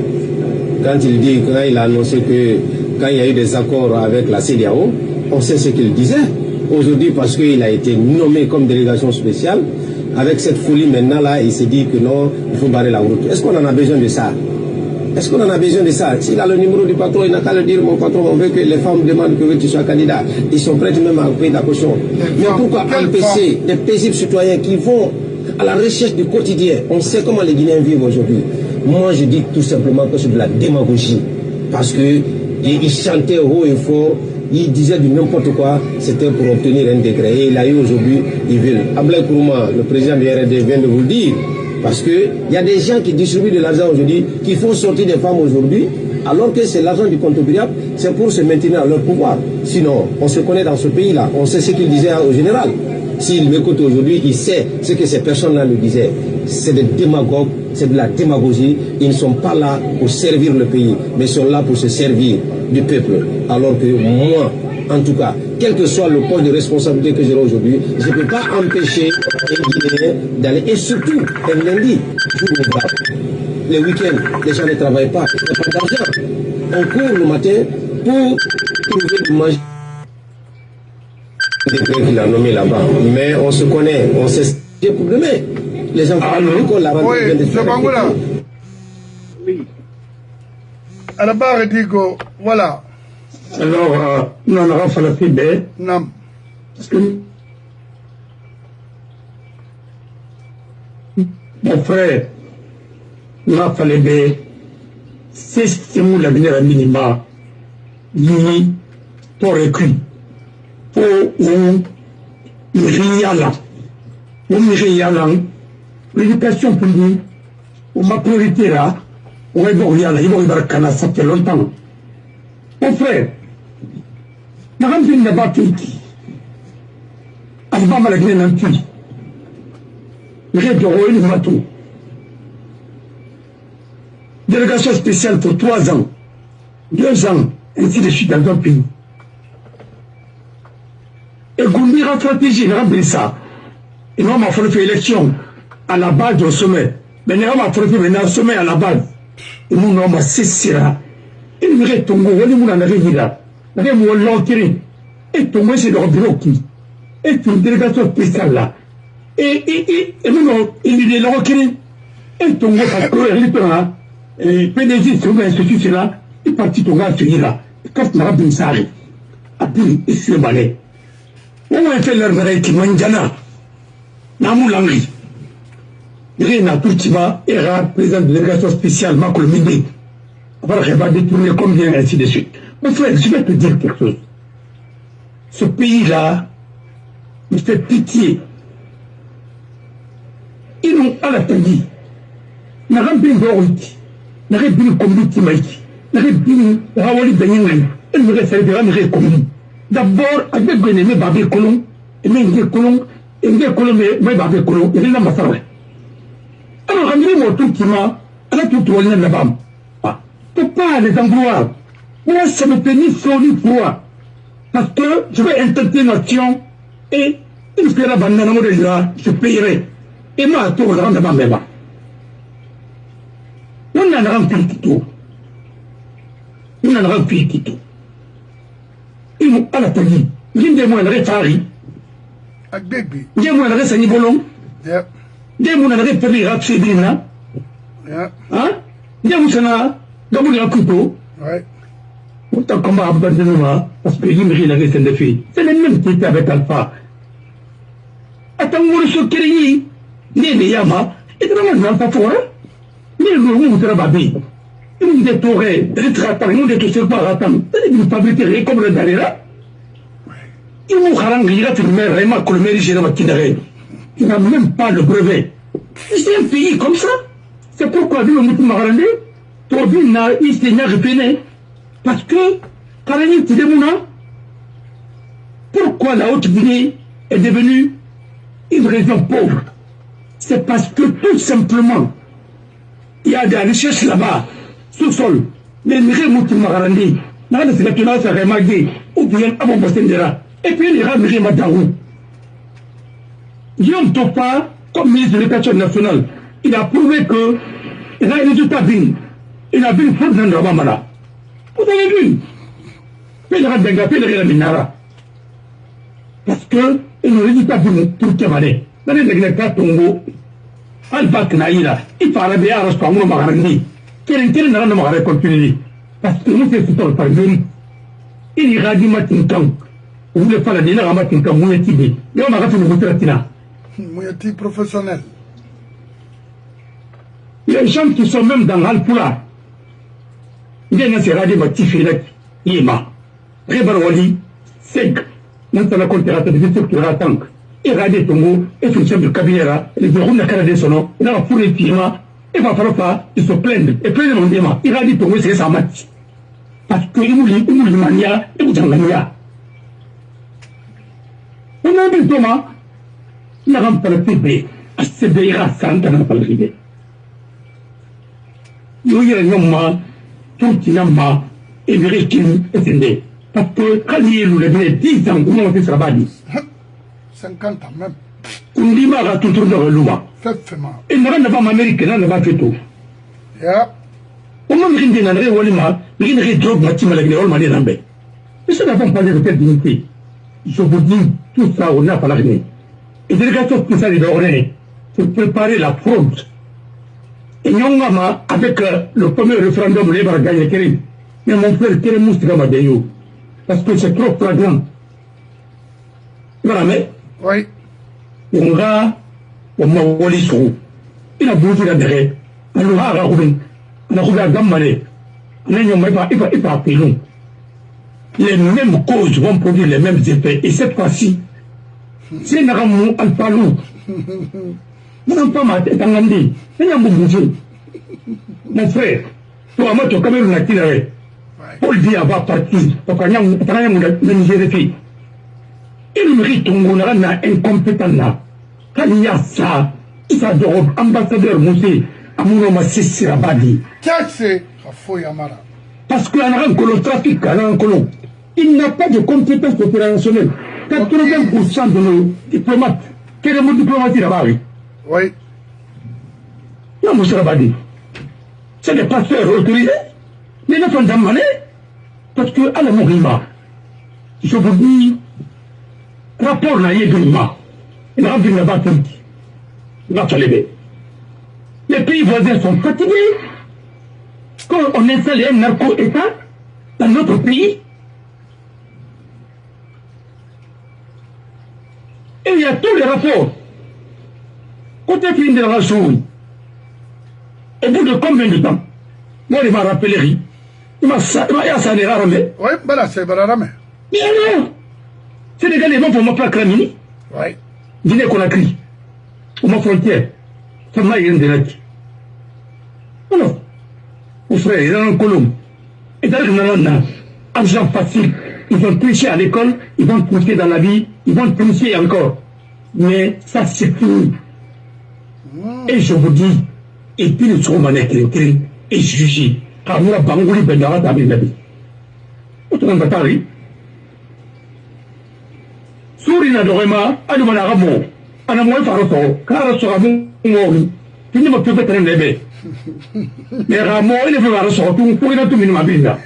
quand il dit, quand il a annoncé que quand il y a eu des accords avec la CEDEAO, on sait ce qu'il disait. Aujourd'hui, parce qu'il a été nommé comme délégation spéciale, avec cette folie maintenant là, il s'est dit que non, il faut barrer la route. Est-ce qu'on en a besoin de ça? Est-ce qu'on en a besoin de ça? S'il a le numéro du patron, il n'a qu'à le dire, mon patron, on veut que les femmes demandent que tu sois candidat. Ils sont prêts même à payer ta caution. Mais pourquoi empêcher des paisibles citoyens qui vont à la recherche du quotidien? On sait comment les Guinéens vivent aujourd'hui. Moi, je dis tout simplement que c'est de la démagogie. Parce que ils chantaient haut et fort, ils disaient du n'importe quoi, c'était pour obtenir un décret. Et il a eu aujourd'hui, ils veulent. Ablaye Kourouma, le président du RD, vient de vous le dire. Parce qu'il y a des gens qui distribuent de l'argent aujourd'hui, qui font sortir des femmes aujourd'hui, alors que c'est l'argent du contribuable, c'est pour se maintenir à leur pouvoir. Sinon, on se connaît dans ce pays-là, on sait ce qu'il disait au général. s'il m'écoute aujourd'hui, il sait ce que ces personnes-là nous disaient. C'est des démagogues, c'est de la démagogie. Ils ne sont pas là pour servir le pays, mais ils sont là pour se servir du peuple. Alors que moi, en tout cas, quel que soit le poste de responsabilité que j'ai aujourd'hui, je ne peux pas empêcher un Guinéen d'aller, et surtout un lundi, les week-ends, les gens ne travaillent pas, il n'y a pas d'argent. On court le matin pour trouver du manger. Qu'il a nommé là-bas, mais on se connaît, on sait pour demain. Les gens parlent de l'école, la rentrée vient de faire. Oui. À la barre, digo, voilà. Alors, nous en avons fait la fille. Non. Parce que mon frère, nous avons fait les c'est où l'avenir à minima. Ni pour recul. Pour l'éducation pour nous, pour ma priorité là, on va y ça fait longtemps. Mon frère, je ne sais pas qui. Je ne sais pas qui. Je ne sais pas qui. Délégation spéciale pour 3 ans, 2 ans, ainsi de suite dans un pays. Et Goumbira stratégie, il remplit ça. Et nous avons fait l'élection à la base au sommet. Mais nous avons fait maintenant au sommet à la base. Et nous avons cessé là. Et nous avons tombé, nous avons arrivé là. Nous avons l'enterré. Et tombé, c'est leur bureau qui. Et une délégation spéciale là. Et nous avons éliminé leur enterré. Et tombé parce que le PDG sur l'institut là, il est parti tomber à celui là. Et quand nous avons fait ça, après, il s'est balé. On a fait leur mérite qui manjana. Namou Langri. Il y a tout qui va, et président de délégation spéciale, Marco Mindi. Après, il va détourner combien, ainsi de suite. Mon frère, je vais te dire quelque chose. Ce pays-là, me fait pitié. Ils n'ont pas la pays. N'a pas bien d'oriti. N'a pas bien community maïki. N'a pas bien rawali d'anyangri. Elle me reste à dire, mais community. D'abord, avec Benémé Babé Colomb, et même Colomb, et même Colomb, mais Babé Colomb, et là, ma soeur. Alors, on a tout qui m'a, à la toute tournée là-bas. Je ne peux pas les embrouiller. Moi, ça me fait ni chaud ni froid. Parce que je vais intenter l'action, et une fois la banane là, je payerai. Et moi, tout le monde là-bas, mais là. On a rempli tout. On a rempli tout. Ils m'ont à la télé. J'ai des moyens de réfari. J'ai moyens de réfari bolon. J'ai moyens de réfari rapidement. Hein? J'ai moyens de réfari couteau. Pourtant, comment abandonner parce que j'ai la réfari de filles. C'est le même qui était avec Alpha. Attends, moi, je suis kéri. Né, Yama. Et vraiment, je n'ai pas fort. Mais le monde de la babie. Ils nous détournaient, retraitants, ils nous détournaient par attendre. Ils nous fabriquaient comme le Dalera. Ils nous haranguaient sur le maire, vraiment, que le maire est dans Kinare. Il n'a même pas le brevet. C'est un pays comme ça. C'est pourquoi nous, nous sommes harangés. Toi, il s'est repéné. Parce que, Karani Tidemouna, pourquoi la Haute-Guinée est devenue une région pauvre? C'est parce que tout simplement, il y a des recherches là-bas. Sous-sol, mais les gens Magarandi, n'a pas de sélectionnage à Remagé, ou bien à Bombostendera, et puis les rames de Madaou. Guillaume Topa, comme ministre de l'Éducation nationale, il a prouvé que il a un résultat bien. Il a vu Ferdinand Rabamara. Vous avez vu? Il a bien gâté le Minara. Parce que il a un résultat bien pour Kémané. Dans les églises Tongo, Alpha Knaïla, il fallait bien rester Magarandi. Quel n'a pas continué. Parce que nous, c'est tout le temps. Il ira du matin quand. Vous voulez faire la dîner à matin quand vous êtes idée. Mais on a fait une retraite. Mouyati professionnel. Les gens qui sont même dans l'Alpula, il y a un serrage de Matifilek, Yéma, Rébarwali, Sek, maintenant qu'on te rate de structure à tank, et Radé Tongo, et son chef de cabinet, les bureaux de la Canada Sono, il a pour les firmas. Il va falloir pas, ils se plaignent. Et puis, il a dit pour moi, c'est ça match. Parce que il nous mania, et vous en gagnez. On a dit Thomas, n'a pas le privé, à se béira sans n'a pas le privé. Nous y allons, tout finalement, et vérifier, et parce que quand il nous l'a 10 ans, comment on fait ça va dire 50 ans même. On dit, ma tout tourne dans le loi. Et nous n'avons pas américain, nous n'avons pas fait tout. Au moment où nous avons dit, nous avons dit, drogue, matin, la gueule, on a dit, mais ça n'a pas parlé de cette dignité. Je vous dis, tout ça, on n'a pas l'argent. Et les gars, tout ça, ils doivent pour préparer la fraude. Et nous avons, avec le premier référendum, les barres gagné Kérim. Mais mon frère, Kérim Moustika m'a dit, parce que c'est trop flagrant. Voilà, mais. Oui. On va, on m'a volé sur vous. Il a bougé la derrière. On a trouvé la gamme malée. On a pas appelé nous. Les mêmes causes vont produire les mêmes effets. Et cette fois-ci, c'est un ramon alpalou. Nous n'avons pas ma tête en Gandhi. C'est un bon bougé. Mon frère, toi, moi, tu as quand même une tirée. Paul Biya va partir. Tu as une Nigérie. Il mérite qu'on a un incompétent là. Quand il y a ça, ça doit ambassadeur Moussé, Amouro Massi Sirabadi. Parce qu'il y a un colon trafic, un colon. Il n'a pas de compétence opérationnelle. 80% de nos diplomates, quel est mon diplomatie là-bas, oui? Oui. Non, Moussé Rabadi. C'est des pasteurs autorisés. Mais ils ne font jamais monnaie. Parce que, à la Mourima, je vous dis, rapport n'a eu de l'humain. Il n'a pas vu là-bas tout. Il va se lever. Les pays voisins sont fatigués. Quand on installe un narco-État dans notre pays, et il y a tous les rapports. Côté fin de la souris, au bout de combien de temps, moi, il m'a rappelé, il m'a assané Raramé. Oui, voilà, c'est Raramé. Mais alors, c'est les gars, les gens pour m'appeler à Kramini. Oui. Guinée Conakry, ou ma frontière, ça m'a rien de là. Alors, mon frère, il est dans un colombe. Et dans le argent facile, ils vont tricher à l'école, ils vont tricher dans la vie, ils vont tricher encore. Mais ça, c'est fini. Et je vous dis, et puis le Soumané Krin est jugé. Car nous, la Bangouli Bendara d'Abil Nabi. Autrement, Batari. Sourina Dorema, Alumana Ramo, Anamoy Faroto, Karaso Ramon, qui ne m'a plus fait un bébé. Mais Ramon, il est fait Faroso, tout pour une autre minimabina.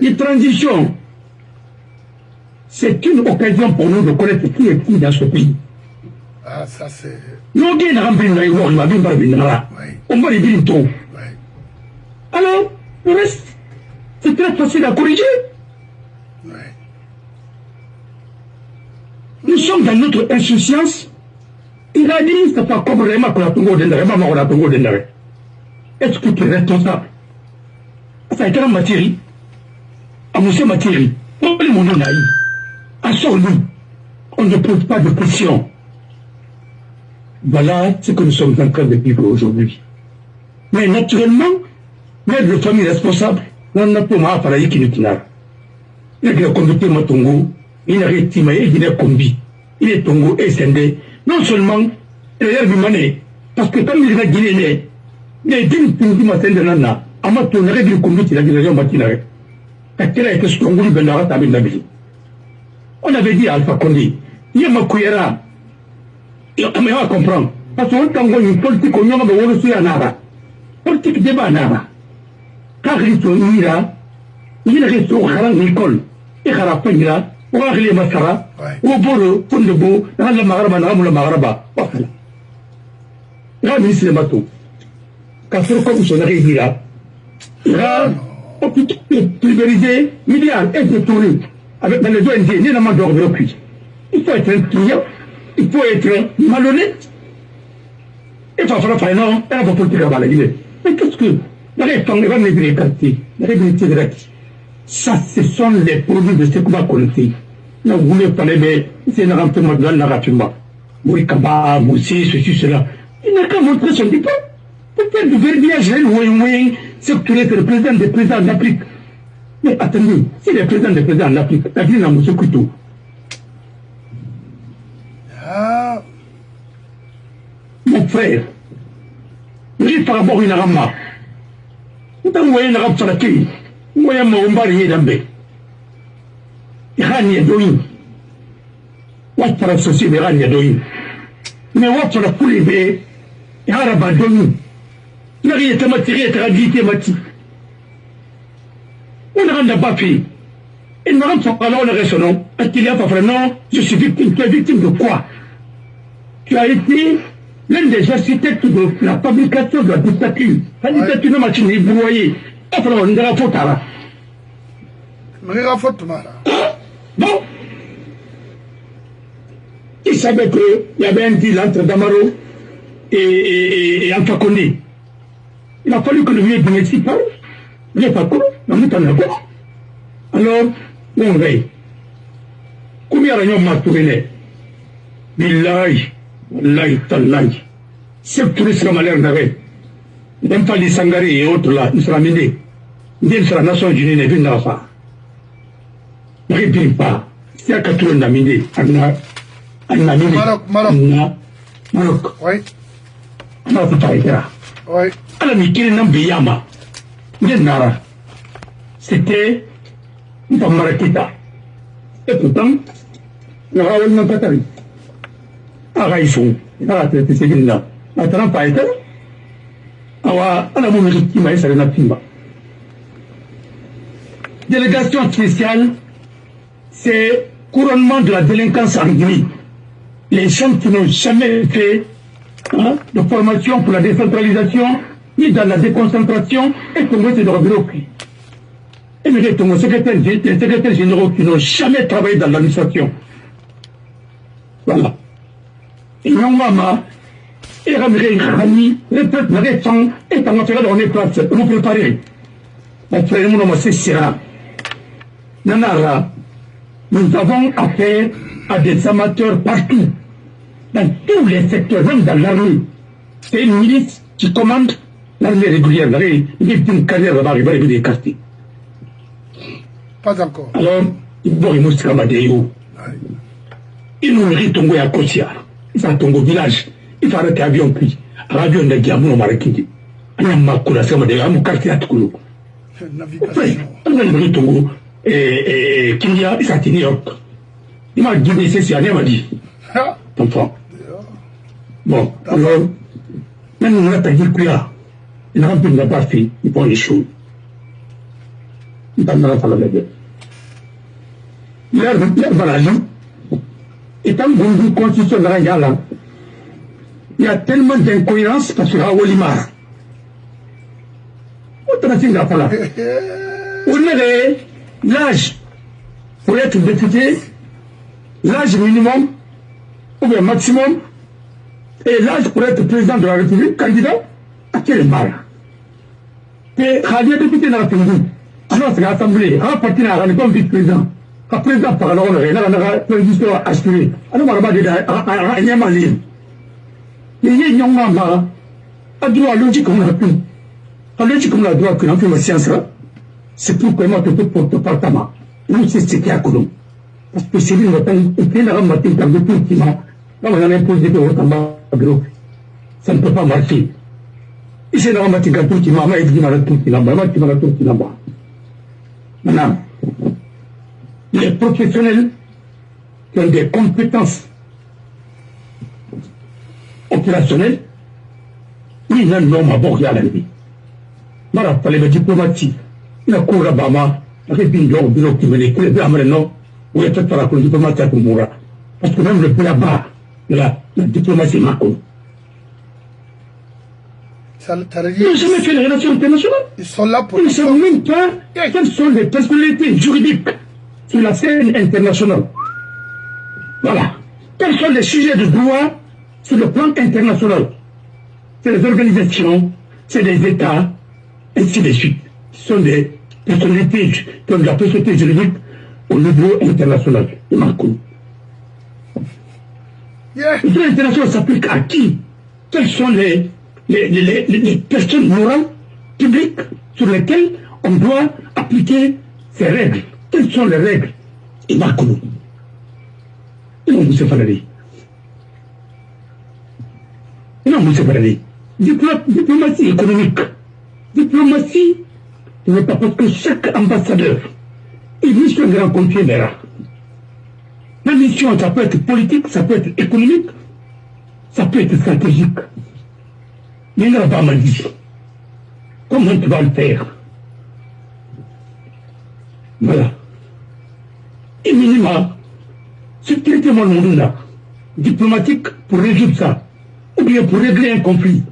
Une transition, c'est une occasion pour nous de connaître qui est qui dans ce pays. Ah, ça c'est. Nous, qui est dans un pays, il m'a vu par Binara. On va les dire tout. Alors, le reste, c'est très facile à corriger. Nous sommes dans notre insouciance. Il a dit, c'est pas comme Réma qu'on a Tongo d'Endare, maman on a Tongo d'Endare. Est-ce que tu es responsable? Ça a été en matière. À monsieur matière. On peut le monde naïf. Assure-nous. On ne pose pas de questions. Voilà ce que nous sommes en train de vivre aujourd'hui. Mais naturellement, l'aide de famille responsable, on n'a pas mal à qui nous tient. Il a conduit mon Tongo. Il a retimé, il est combi. Il est Tongo et Sendé. Non seulement, il a eu parce que comme il a guiné, il a dit que tu m'as dit Nana, à ma tourne, il a combi, il a dit que matinée. Quand il a été sur Tongo, il a été la vie. On avait dit à Alpha Condé, il y a ma cuillère. Il va comprendre. Parce que Tongo, une politique, on y a reçu à Nara. Politique débat à Nara. Car il a resté au Haran Nicole. Et Harapengla. On va aller Masara, au Boro, Pondebo, dans la Maraba, dans la Maraba. Voilà. Là, ministre de bateau. Quand comme son arrivé là, là, on peut pulvériser, milliards, et détourner, avec dans les ONG, ni la main d'or de l'occupe. Il faut être un client, il faut être malhonnête. Et ça fera pas non, elle va politique à la Guinée. Mais qu'est-ce que, dans les temps, les vannes les quartiers, la réalité de l'acte, ça, ce sont les produits de ce qu'on va connecter. Là, vous voulez parler, mais c'est un rentrement dans la rapidement. Oui, Kaba, Moussi, ceci, cela. Il n'a qu'à montrer son diplôme. Peut-être du verbiage, c'est que le président des présidents en Afrique. Mais attendez, si le président des présidents en Afrique, la ville n'a pas Couteau. mon frère. Il faut avoir une rama. Vous avez une rame sur la quille. Vous avez mon mari d'ambé. Il y a un doin. What pour associer les ragnes doin. Mais what pour la poulie bé. Il y a un rabat doin. Il y a rien de matériel, de réalité, mati. On a un bapi. Il me rend son alors le résonant. Qu'il y a pas vraiment, je suis victime. Tu es victime de quoi? Tu as été l'un des architectes de la fabrication de la dictature. La dictature de machine est broyée. Après, on est dans la faute à la. Bon. Il savait qu'il y avait un deal entre Damaro et Alpha Condé. Il a fallu que le vieux du Mexique parle. Il n'est pas cool. Alors, on veille. Combien de gens m'a tourné? Billahi. Wallahi tallahi. C'est tout ce qu'on a l'air d'arrêter. Même pas les Sangaré et autres là, ils seront menés. Ils seront Nations Unies, ils viennent d'affaires. Ne répète pas. C'est à 80 ans, Midi. Maroc. Oui. Non, c'est pas grave. Oui. Alors, Mikil Nambiyama. Nara. C'était une femme marakita. Et pourtant, il y a un Qatari. Araïsou, il a traité ces villes-là. Maintenant, pas été. Alors, à la moment où il m'a essayé de faire délégation spéciale, c'est couronnement de la délinquance en Guinée. Les gens qui n'ont jamais fait de formation pour la décentralisation, ni dans la déconcentration, et comme c'est de bureau. Et mais les secrétaires généraux qui n'ont jamais travaillé dans l'administration. Voilà. Et non, maman, et Ramré, Rami, les peuples récents, et en affaire on est place, vous préparez. Mon frère, mon nom, c'est Sira. Nanara, nous avons affaire à des amateurs partout, dans tous les secteurs, même dans l'armée. C'est une milice qui commande l'armée régulière. Il y a une carrière là-bas, il va arriver des quartiers. Pas encore. Alors, il doit y avoir Madéo. Il nous mérite Tongo à Kosia. Il va à Tongo village. Il va arrêter l'avion puis. L'avion de Diamou au Marakindi. Il y a un Makula, c'est un quartier à Toulouse. Après, il mérite Tongo. Et Kenya, il s'est à New York. Il m'a dit, c'est ce qu'il m'a dit. T'entends? Bon, alors, même on a pas dit qu'il y a. Il n'a pas de partie, il prend les choses. Il n'a pas de la l'air voilà, et tant que constitution de la il y a tellement d'incohérences parce que Raoulimar. On est l'âge pour être député, l'âge minimum ou bien maximum, et l'âge pour être président de la République, candidat, à quel marre. Et Khadia député dans la République, alors c'est l'Assemblée, un parti n'a pas comme vice-président. Le président par alors, il a un registre aspiré. Alors, on va dire à Yamalin. Il y a une young maman, à droit logique comme on a pu. À logique comme on a droit que l'on fait ma science là, c'est pourquoi moi, je peux porter par ta main. Nous, c'est ce qu'il y a à Colomb. Parce que c'est lui, il fait la matin, quand le tout qui m'a. Là, on a imposé de haut en bas, ça ne peut pas marcher. Et c'est la matin, quand tout qui m'a, il dit, il tout qui m'a, il m'a tout qui m'a. Maintenant, les professionnels qui ont des compétences opérationnelles, ils n'ont pas abordé à la vie. Je me rappelle les diplomatiques. Il y a un cours à Bama, il y a un bureau qui me dit que les gens maintenant, où il y a peut-être la diplomatie à Kumbura. Parce que même le plus là-bas, la diplomatie m'a connu. Ils n'ont jamais fait les relations internationales. Ils sont là pour. Ils ne savent même pas quelles sont les personnalités juridiques sur la scène internationale. Voilà. Quels sont les sujets de droit sur le plan international? C'est les organisations, c'est les États, ainsi de suite. Ce sont des personnalités qui ont de la personnalité juridique au niveau international. C'est Marco. Le droit international s'applique à qui? Quelles sont les personnes morales, publiques, sur lesquelles on doit appliquer ces règles? Quelles sont les règles? Et Marco. Et on vous fait faire. Non, M. Barali. Diplomatie économique. Diplomatie, ne pas parce que chaque ambassadeur est mission de rencontrer les rats. La mission, ça peut être politique, ça peut être économique, ça peut être stratégique. Mais il n'a pas mal dit. Comment tu vas le faire? Voilà. Et minimum, ce traitement le monde là, diplomatique pour résoudre ça, ou bien pour régler un conflit.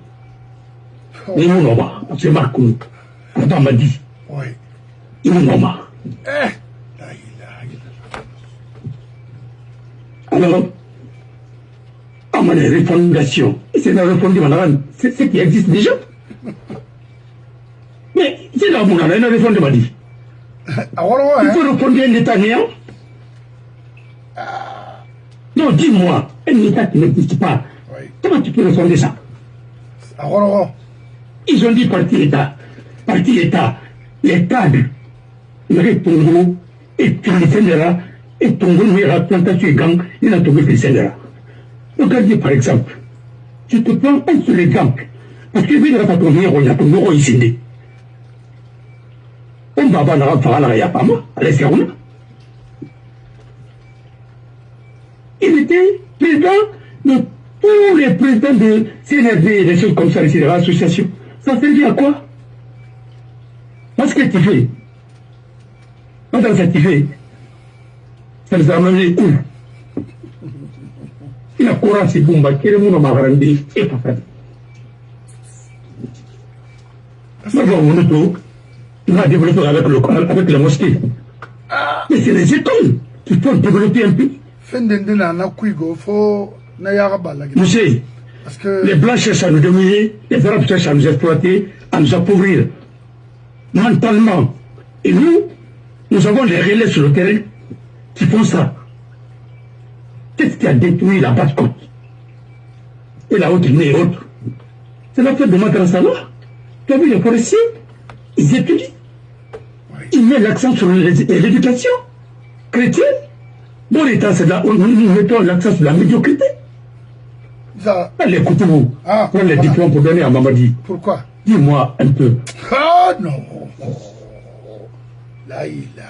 Mais non, non, c'est Marc, on n'a pas mal dit. Oui. Non, non, alors, à ma refondation, c'est la refondation, c'est ce qui existe déjà. Mais c'est là où on a la refondation. Il faut refonder un État néant. Non, dis-moi, un État qui n'existe pas. Comment tu peux refonder ça? Ils ont dit parti-État. Parti-État, les cadres, les Tongo, et puis les Sénéra, et Tongo, nous, la plantation et gang, il a tombé les Sénéra. Regardez par exemple, je te prends un seul exemple, parce que il ne va pas tomber, il y a Tongo ici. On va pas la faire à la Yapama, à l'Escarouna. Il était président de tous les présidents de CNRD, des choses comme ça, ici, de l'association. Ça servait à quoi? Parce que tu fais. Pendant ça, tu fais. Ça nous a amené où? Il a courant, c'est Bumba, qui est le monde m'a rendu, et pas fait. On a développé avec la mosquée. Mais c'est les écoles qui font développer un pays. Vous savez, les Blancs cherchent à nous dominer, les Arabes cherchent à nous exploiter, à nous appauvrir mentalement. Et nous avons les relais sur le terrain qui font ça. Qu'est-ce qui a détruit la Basse-Côte et la Haute-Guinée et autres? C'est l'affaire de Madrasala. Tu as vu les forestiers? Ils étudient. Ils mettent l'accent sur l'éducation chrétienne. Bon, l'État, c'est là où nous mettons l'accent sur la médiocrité. Allez, écoutez-vous. Prenez les diplômes pour donner à Mamadi. Pourquoi? Dis-moi un peu. Ah non. Là, il a.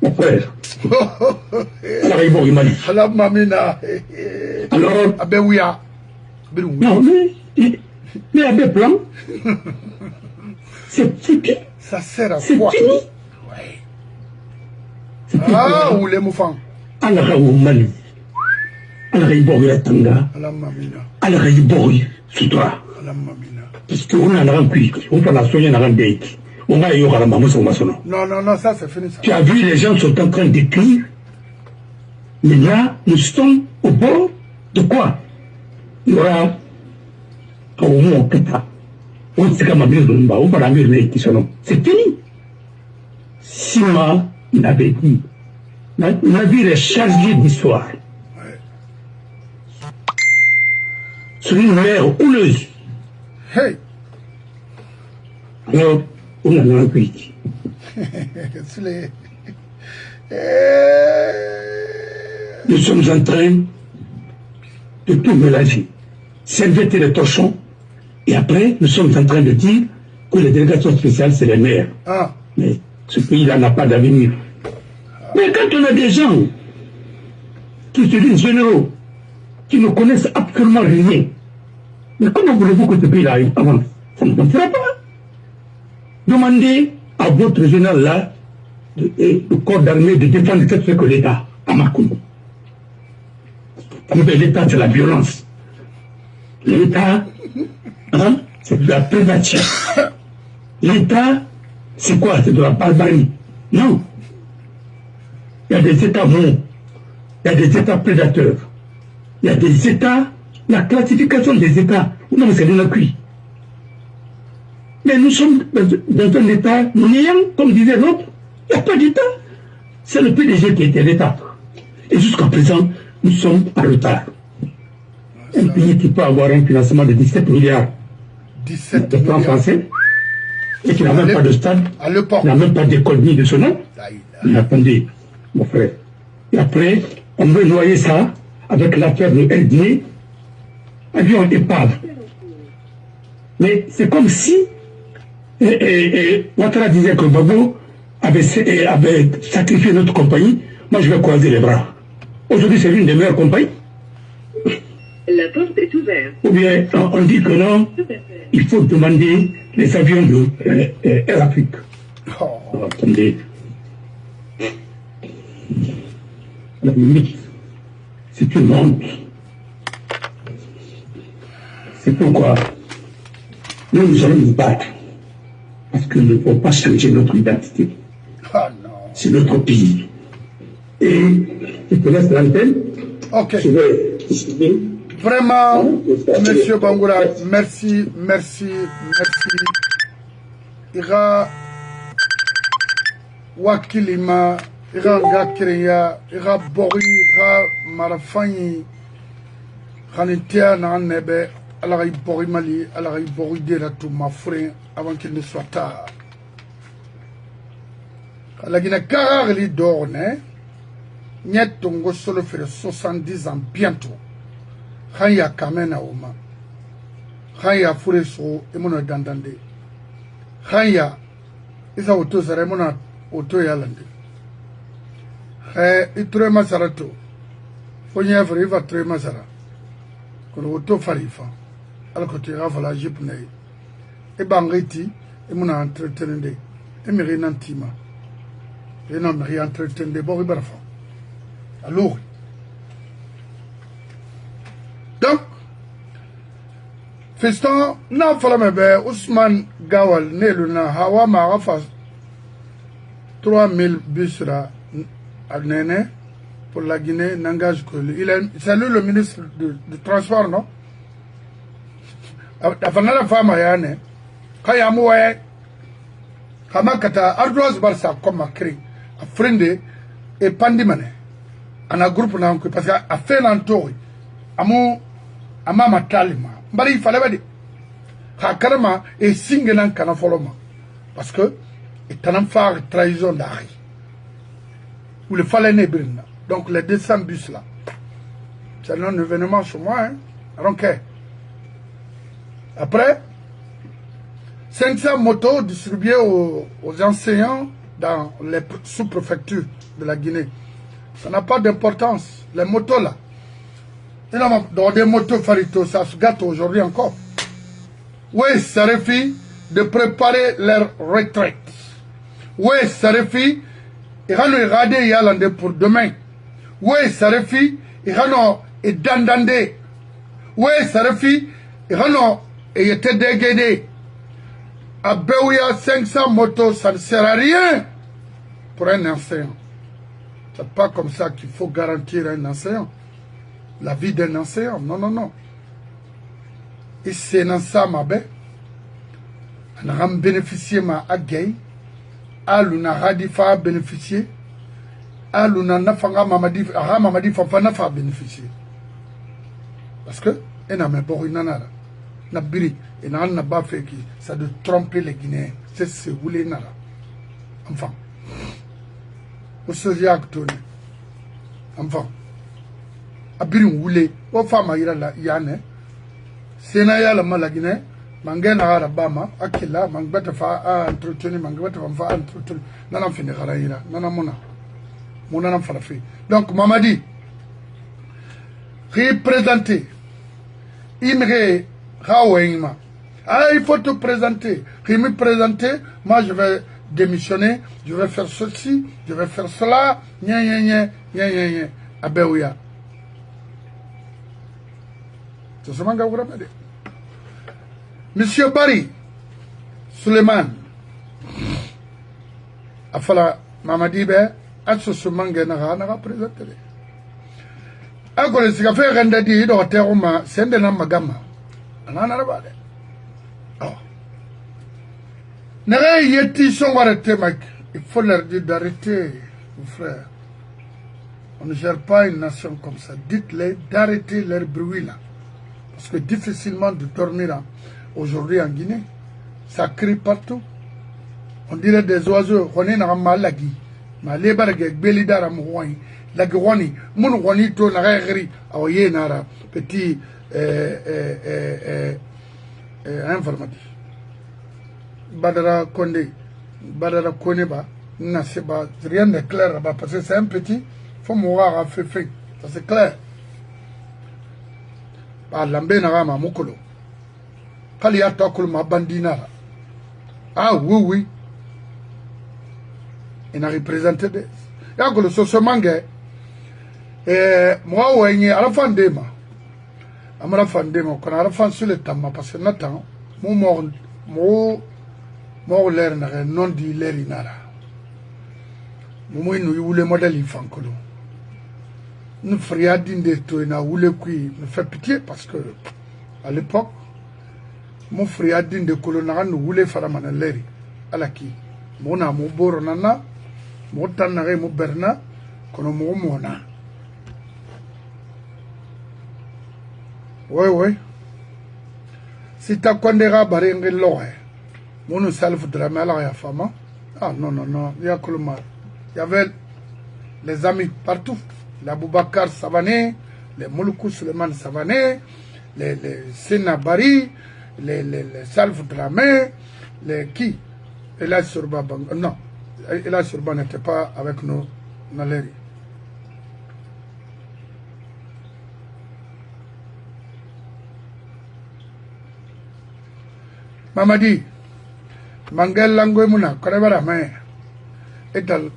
Mon frère. Alors, il m'a dit. Alors, Mamina. Alors. Abéouya. Non, mais avec plan. C'est fini. Ça sert à c'est quoi? Fini. Ouais. Ah, ou les moufants. Alors, au Mali. Alors, il boit la tanga. Alors, Mamina. Alors, il boit sutura. Alors, Mamina. Parce qu'on a un cuit. On peut la soigner dans un date. On va y avoir un maman sur ma sonne. Non, ça c'est fini ça. Tu as vu, les gens sont en train d'écrire. Mais là, nous sommes au bord de quoi? Il y aura au moins 4 ans. On sait comment dire, on va la mûrir qui sont. C'est fini. Sima, il avait dit. Navire est chargé d'histoire. Sur une mer houleuse. Hey! Alors, on a un cuit. Nous sommes en train de tout mélanger. Serviettes les torchons. Et après, nous sommes en train de dire que les délégations spéciales, c'est les maires. Mais ce pays-là n'a pas d'avenir. Mais quand on a des gens qui se disent généraux, qui ne connaissent absolument rien, mais comment voulez-vous que ce pays-là avance? Ça ne fera pas. Demandez à votre général-là, le corps d'armée, de défendre ce que l'État a Makoum. L'État, c'est la violence. L'État, c'est de la prédation. L'État, c'est quoi? C'est de la barbarie. Non. Il y a des États bons. Il y a des États prédateurs. Il y a des États, la classification des États. Non, mais c'est de la cuit. Mais nous sommes dans un État néant, comme disait l'autre. Il n'y a pas d'État. C'est le PDG qui était l'État. Et jusqu'à présent, nous sommes en retard. Un pays qui peut avoir un financement de 17 milliards de francs français et qui n'a même pas de stade, qui n'a même pas d'école ni de son nom. Mais attendez, mon frère. Et après, on veut noyer ça avec l'affaire de LD avion et parle. Mais c'est comme si Ouattara disait que Gbagbo avait sacrifié notre compagnie. Moi, je vais croiser les bras. Aujourd'hui, c'est l'une des meilleures compagnies. La porte est ouverte. Ou bien, on dit que non, il faut demander les avions de Air Afrique. Oh, attendez. La limite, c'est une honte. C'est pourquoi nous allons nous battre. Parce que nous ne pouvons pas changer notre identité. C'est notre pays. Et je te laisse l'antenne. Ok. Je vais... Vraiment, Monsieur Bangoura, merci. Ira Wakilima, Ira Gakiria, Ira Bori, Ira Marafani, Ranitia Nanebe, Alaï Bori Mali, Alaï Bori Deratou, ma frère, avant qu'il ne soit tard. La Guinée-Cara, il dort, Niet Tongo solo fait 70 ans bientôt. Khaya Kamena Oma. Khaya Fureso, Emono Dandande. Khaya Isa Auto Zaremona Auto Yalande. Itre Masarato. Fonya Vriva Tre Masara. Kono Auto Farifa. Alors que tu as la Jipnei. Et Bangiti, Emona entretenende. Et Mirinantima. Et non, Miri-entretende Boribarfa. Alors, donc, fiston, n'a fallu Ousmane Gawal, né le na Hawa Marafa 3000 bus à Néné pour la Guinée, n'engage que lui. Salut le ministre du Transport, non? Avant la femme à Yane, Kayamoué, Kamakata, Ardoise Barsa, comme ma cri, à Frende et Pandimane. En un groupe, parce qu'à fait l'entour, à ma talima. Mbari, il fallait dire. Hakarama est singulant canafoloma. Parce que, c'est un phare trahison d'Ari. Où le fallait nébrina. Donc, les 200 bus là. C'est un événement sur moi, hein. Donc, après, 500 motos distribuées aux enseignants dans les sous-préfectures de la Guinée. Ça n'a pas d'importance. Les motos là. Dans des motos farito, ça se gâte aujourd'hui encore. Oui, ça suffit de préparer leur retraite. Oui, ça suffit. Ils vont nous regarder Yalande pour demain. Oui, ça suffit. Ils vont nous dandande. Oui, ça suffit. Ils vont nous être déguédés. À Béouya, 500 motos, ça ne sert à rien pour un enseignant. C'est pas comme ça qu'il faut garantir un enseignant. La vie d'un enseignant. Non, non, non. Et c'est dans ça, ma belle. On a bénéficié ma agay. Aluna radifa bénéficié. Aluna nafanga mamadi, aha mamadi fafana fa bénéficié. Parce que, et n'a même pas eu nanara. N'a biri. Et n'a pas fait qui. Ça de tromper les Guinéens. C'est ce que vous voulez nara. Enfin. Vous actoni. Enfin. Abirin wule. Wa fama ira la yane. Sena ya la malagine. Mangena arabama. Akila. Mangbeta fa entretenu. Mangbeta fa entretenu. Nana fini garaira. Nana mona. Mona na falafi. Donc, Mamadi. Représenté. Imre. Hawaïma. Ah, il faut te présenter. Qui me présenter. Moi, je vais démissionner, je vais faire ceci, je vais faire cela, à Béouya. C'est ce que vous avez dit. Monsieur Barry, Suleiman, a fallu Mamadi, à ce manga n'a présenté. A quoi est-ce qu'il a fait Rendadi, il doit être Roma, c'est un magama. On en a parlé. Il faut leur dire d'arrêter, mon frère. On ne gère pas une nation comme ça. Dites-les d'arrêter leur bruit là. Parce que difficilement de dormir aujourd'hui en Guinée. Ça crie partout. On dirait des oiseaux. On est dans Malagi. Malébarague, Belidara Mouani. Lagouani. Mounouani to Nagari. Aoye Nara. Petit informatif. Badara Kone ba, rien n'est clair là-bas parce que c'est un petit, faut mourir à fait, ça c'est clair. Bah l'ambé n'a pas mokolo. Kali ya tokul ma bandina. Ah oui. Il a représenté des. Ya golo so mange. Moi wenye ala fandema. Amara fandema kon ala fan sur le tamma parce que natan mo l'air na non di l'air inara. Mo inu yule modèle fankolo. Nous friadine de to na wule kui me fait pitié parce que à l'époque mon friadine de kolonara nous wule faramana leri alaki mona mo boro nana mo tanare mo berna kono mo mona ouais si ta kondera barenge loe mon salf drama la ya fama ah non il y a koloma il y avait les amis partout les Boubacar Savané, les Mouloukou Suleiman Savané, les Sena Bari, les Salf Dramé, les qui Ela Surba non, Ela Surba n'était pas avec nous dans les rues. Mamadi, Mangel Langoy Muna, Korevara May, Etal.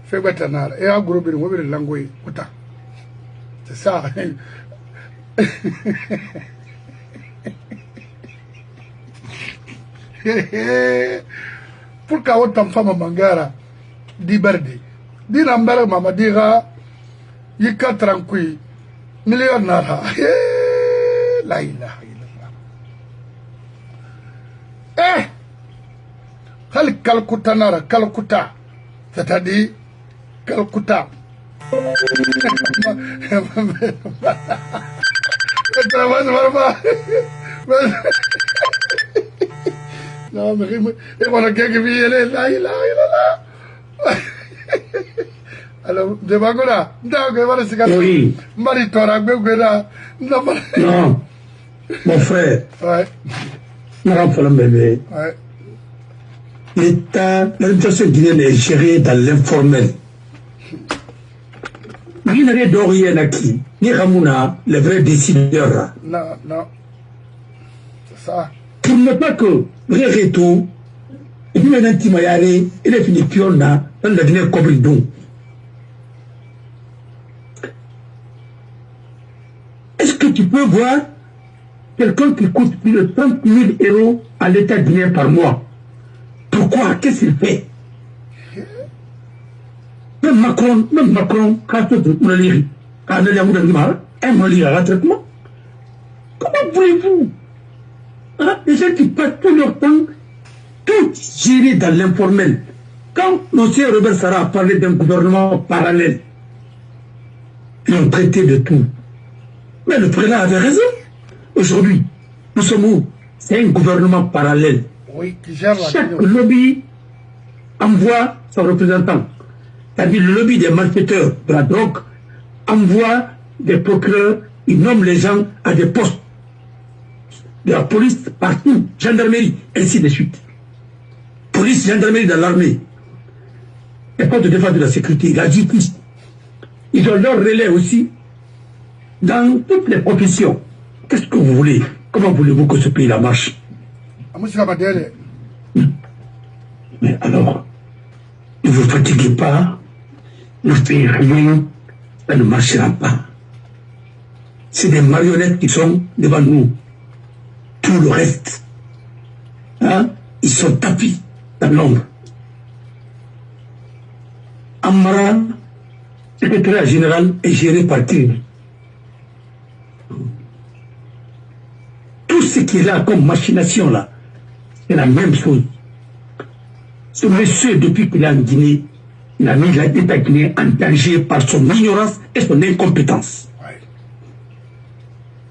Fait batanar et un gros bureau de langue c'est ça. Pourquoi autant femme mangara di berde di rambara mama dira yika tranquille millionnaire la ilaha illallah hal kalkuta nara kalkuta c'est-à-dire Calcutta. Non, mais on a quelques billets là. Alors, de Bagola, oui. Non, mon frère. Ouais. Ouais. L'administration guinéenne est gérée dans l'informel. Il n'y a rien acquis. Ni Ramouna, le vrai décideur. Non. C'est ça. Pour ne pas que rien tout, il y a un anti-mayare, il est fini pionna dans la Guinée Cobridon. Est-ce que tu peux voir quelqu'un qui coûte plus de 30 000 € à l'État guinéen par mois? Pourquoi? Qu'est-ce qu'il fait? Même Macron, quand on le lit, quand on le lit à traitement, comment voulez-vous? Les gens qui passent tout leur temps, tout gérer dans l'informel. Quand M. Robert Sarah a parlé d'un gouvernement parallèle, ils ont traité de tout. Mais le président avait raison. Aujourd'hui, nous sommes où? C'est un gouvernement parallèle. Oui, qui gère la chaque lobby envoie son représentant. C'est-à-dire le lobby des malfaiteurs de la drogue envoie des procureurs, ils nomment les gens à des postes de la police partout, gendarmerie, ainsi de suite. Police, gendarmerie dans l'armée, les forces de défense de la sécurité, la justice. Ils ont leur relais aussi dans toutes les professions. Qu'est-ce que vous voulez? Comment voulez-vous que ce pays-là marche? Mais alors, ne vous fatiguez pas, ne faites rien, ça ne marchera pas. C'est des marionnettes qui sont devant nous. Tout le reste, ils sont tapis dans l'ombre. Amara, secrétaire général, est géré par qui? Tout ce qui est là comme machination là, c'est la même chose. Ce monsieur, depuis qu'il est en Guinée, il a mis l'État guinéen en danger par son ignorance et son incompétence. Ouais.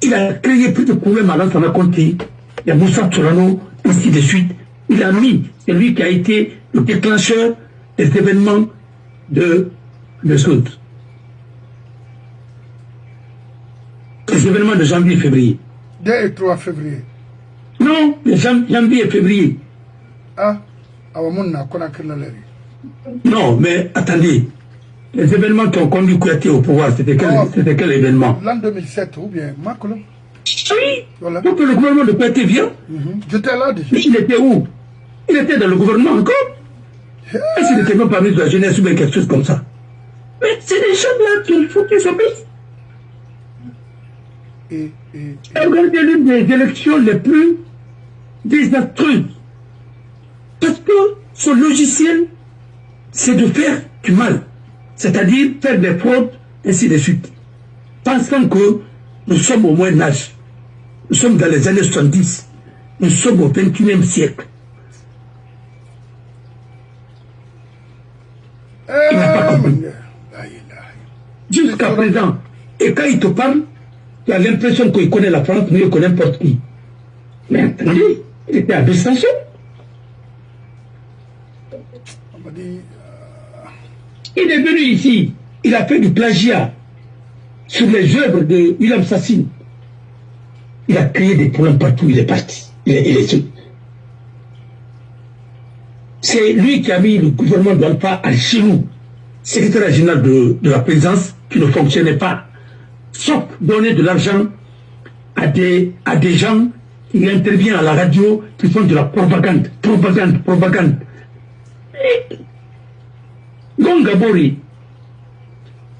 Il a créé plus de problèmes à l'Ansana Conté, il y a Moussa Tsorano, ainsi de suite. Il a mis, c'est lui qui a été le déclencheur des événements de Soud. Les événements de janvier et février. 2 et 3 février. Non, janvier et février. Ah, Awamuna, Konakri. Non, mais attendez. Les événements qui ont conduit Kouyaté au pouvoir, c'était quel événement? L'an 2007 ou bien Makolo? Oui, voilà. Pour que le gouvernement de Kouyaté vienne. J'étais là déjà. Mais il était où? Il était dans le gouvernement encore. Est-ce qu'il n'était pas parmi de la jeunesse ou bien quelque chose comme ça? Mais c'est des choses-là qu'il faut qu'ils s'obéissent. Et regardez l'une des élections les plus désastreuses. Parce que son logiciel, c'est de faire du mal. C'est-à-dire faire des fraudes, ainsi de suite. Pensant que nous sommes au Moyen-Âge. Nous sommes dans les années 70. Nous sommes au XXIe siècle. Il n'a pas compris. Jusqu'à présent. Et quand il te parle, tu as l'impression qu'il connaît la France mieux que n'importe qui. Mais attendez, il était à Besançon. Il est venu ici, il a fait du plagiat sur les œuvres de William Sassine. Il a créé des problèmes partout, il est parti. Il est seul. C'est lui qui a mis le gouvernement d'Alpha Al-Chirou, secrétaire général de la présidence, qui ne fonctionnait pas. Sauf donner de l'argent à des gens qui interviennent à la radio, qui font de la propagande. Gongabori.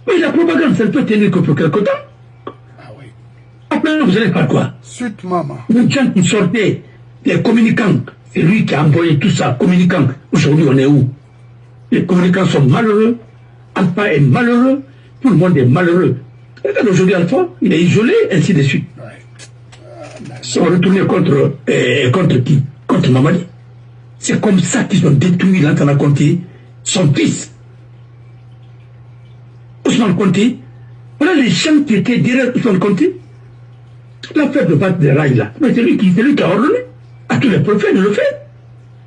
Mais la propagande, ça ne peut tenir que pour quelque temps. Ah oui. Après, vous allez faire quoi? Suite, maman. Les gens qui sortaient, les communicants, c'est lui qui a envoyé tout ça, communicants. Aujourd'hui, on est où? Les communicants sont malheureux, Alpha est malheureux, tout le monde est malheureux. Regarde aujourd'hui Alpha, il est isolé, ainsi de suite. Ils sont retournés contre qui? Contre Mamadi. C'est comme ça qu'ils ont détruit Lantana Conté, son fils. Ousmane Conté, voilà les gens qui étaient derrière Ousmane Conté. L'affaire de battre des rails là, mais c'est lui qui a ordonné à tous les prophètes de le faire,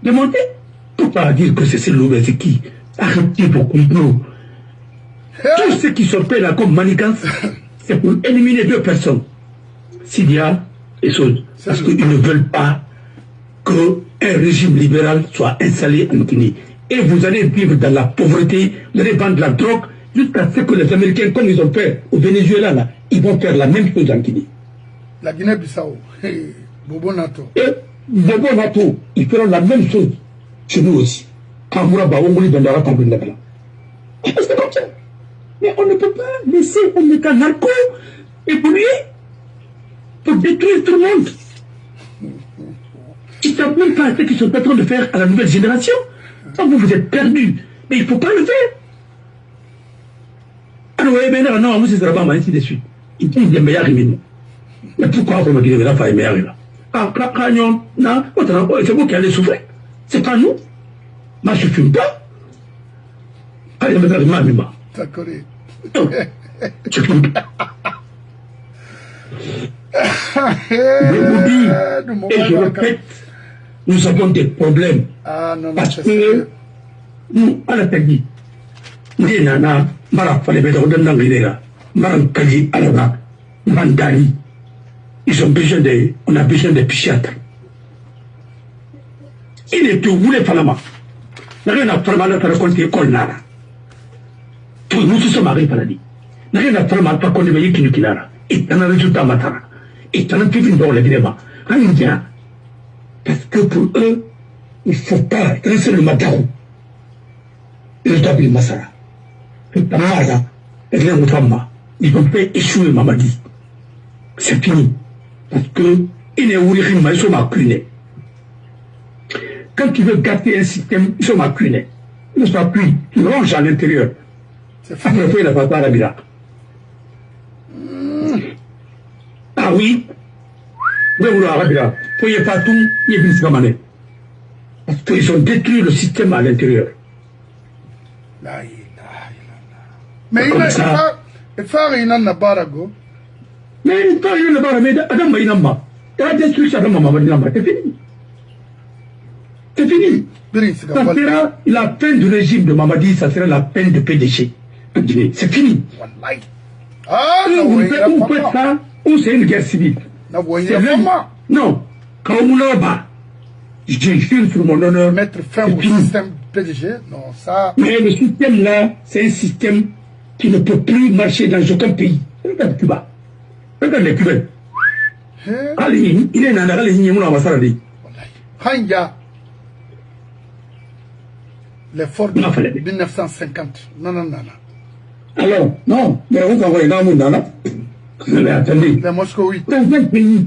de monter. Pour pas dire que c'est l'eau, c'est qui? Arrêtez vos complots. Tous ceux qui sont faits là comme manigance, c'est pour éliminer 2 personnes, Sidia et Sod, parce qu'ils ne veulent pas qu'un régime libéral soit installé en Guinée. Et vous allez vivre dans la pauvreté, vous allez vendre la drogue, jusqu'à ce que les Américains, comme ils ont fait au Venezuela, là, ils vont faire la même chose en Guinée. La Guinée-Bissau, Bobo Nato. Et Bobo Nato, ils feront la même chose chez nous aussi. Quand vous avez c'est comme ça. Mais on ne peut pas laisser un état narco évoluer pour détruire tout le monde. Ils ne savent même pas ce qu'ils sont en train de faire à la nouvelle génération. Quand vous êtes perdus, mais il ne faut pas le faire. Alors, non, vous êtes là-bas, ainsi de suite. Ils disent des meilleurs rimes. Mais pourquoi on peut dire que les meilleurs rimes? C'est vous qui allez souffrir. C'est pas nous. Moi, je ne fume pas. Allez, me faire mal, mais d'accord. Je fume pas. Je vous dis, et je répète, nous avons des problèmes. Ah, non, parce que nous, à la Peggy, nous avons ils ont besoin on a besoin de psychiatres. Il est tout, vous les Falama. N'a rien à faire mal à raconter Kolnara. Tout nous sommes arrivés à la vie. N'a rien à faire mal à raconter Kinukilara. Et t'en as un résultat matara. Et t'en as un film dans les vidéos. Rien. Parce que pour eux, il ne faut pas dresser le matarou. Ils ont appelé Massara. Et Tamara, et les Moutama, ils vont faire échouer Mamadi. C'est fini. Parce que, il est où les rimes, ils sont macunés. Quand tu veux gâter un système, ils sont macunés. Ils sont macunés. Tu ranges à l'intérieur. Après, il n'a pas la mira. Ah oui? Vous voulez la Foyez pas tout, il y a plus de parce qu'ils ont détruit le système à l'intérieur. Mais il n'a pas mais il n'a pas mais Adam il n'a pas. Il a détruit ça dans ma c'est fini. C'est fini. Ça sera la fin du régime de Mamadi, ça sera la fin de PDG. C'est fini. Ah, ou faites ça, ou c'est une guerre civile. Non, quand on l'a bas, je jure sur mon honneur. Mettre fin au système PDG, non, ça. Mais le système là, c'est un système qui ne peut plus marcher dans aucun pays. Regarde Cuba. Regarde les Cubains. Il est dans la ligne, on va faire Hanya. Les forts de 1950. Non. Alors, non, mais on va voir dans le monde là. Mais attendez. Les Moscou, oui. Dans un pays,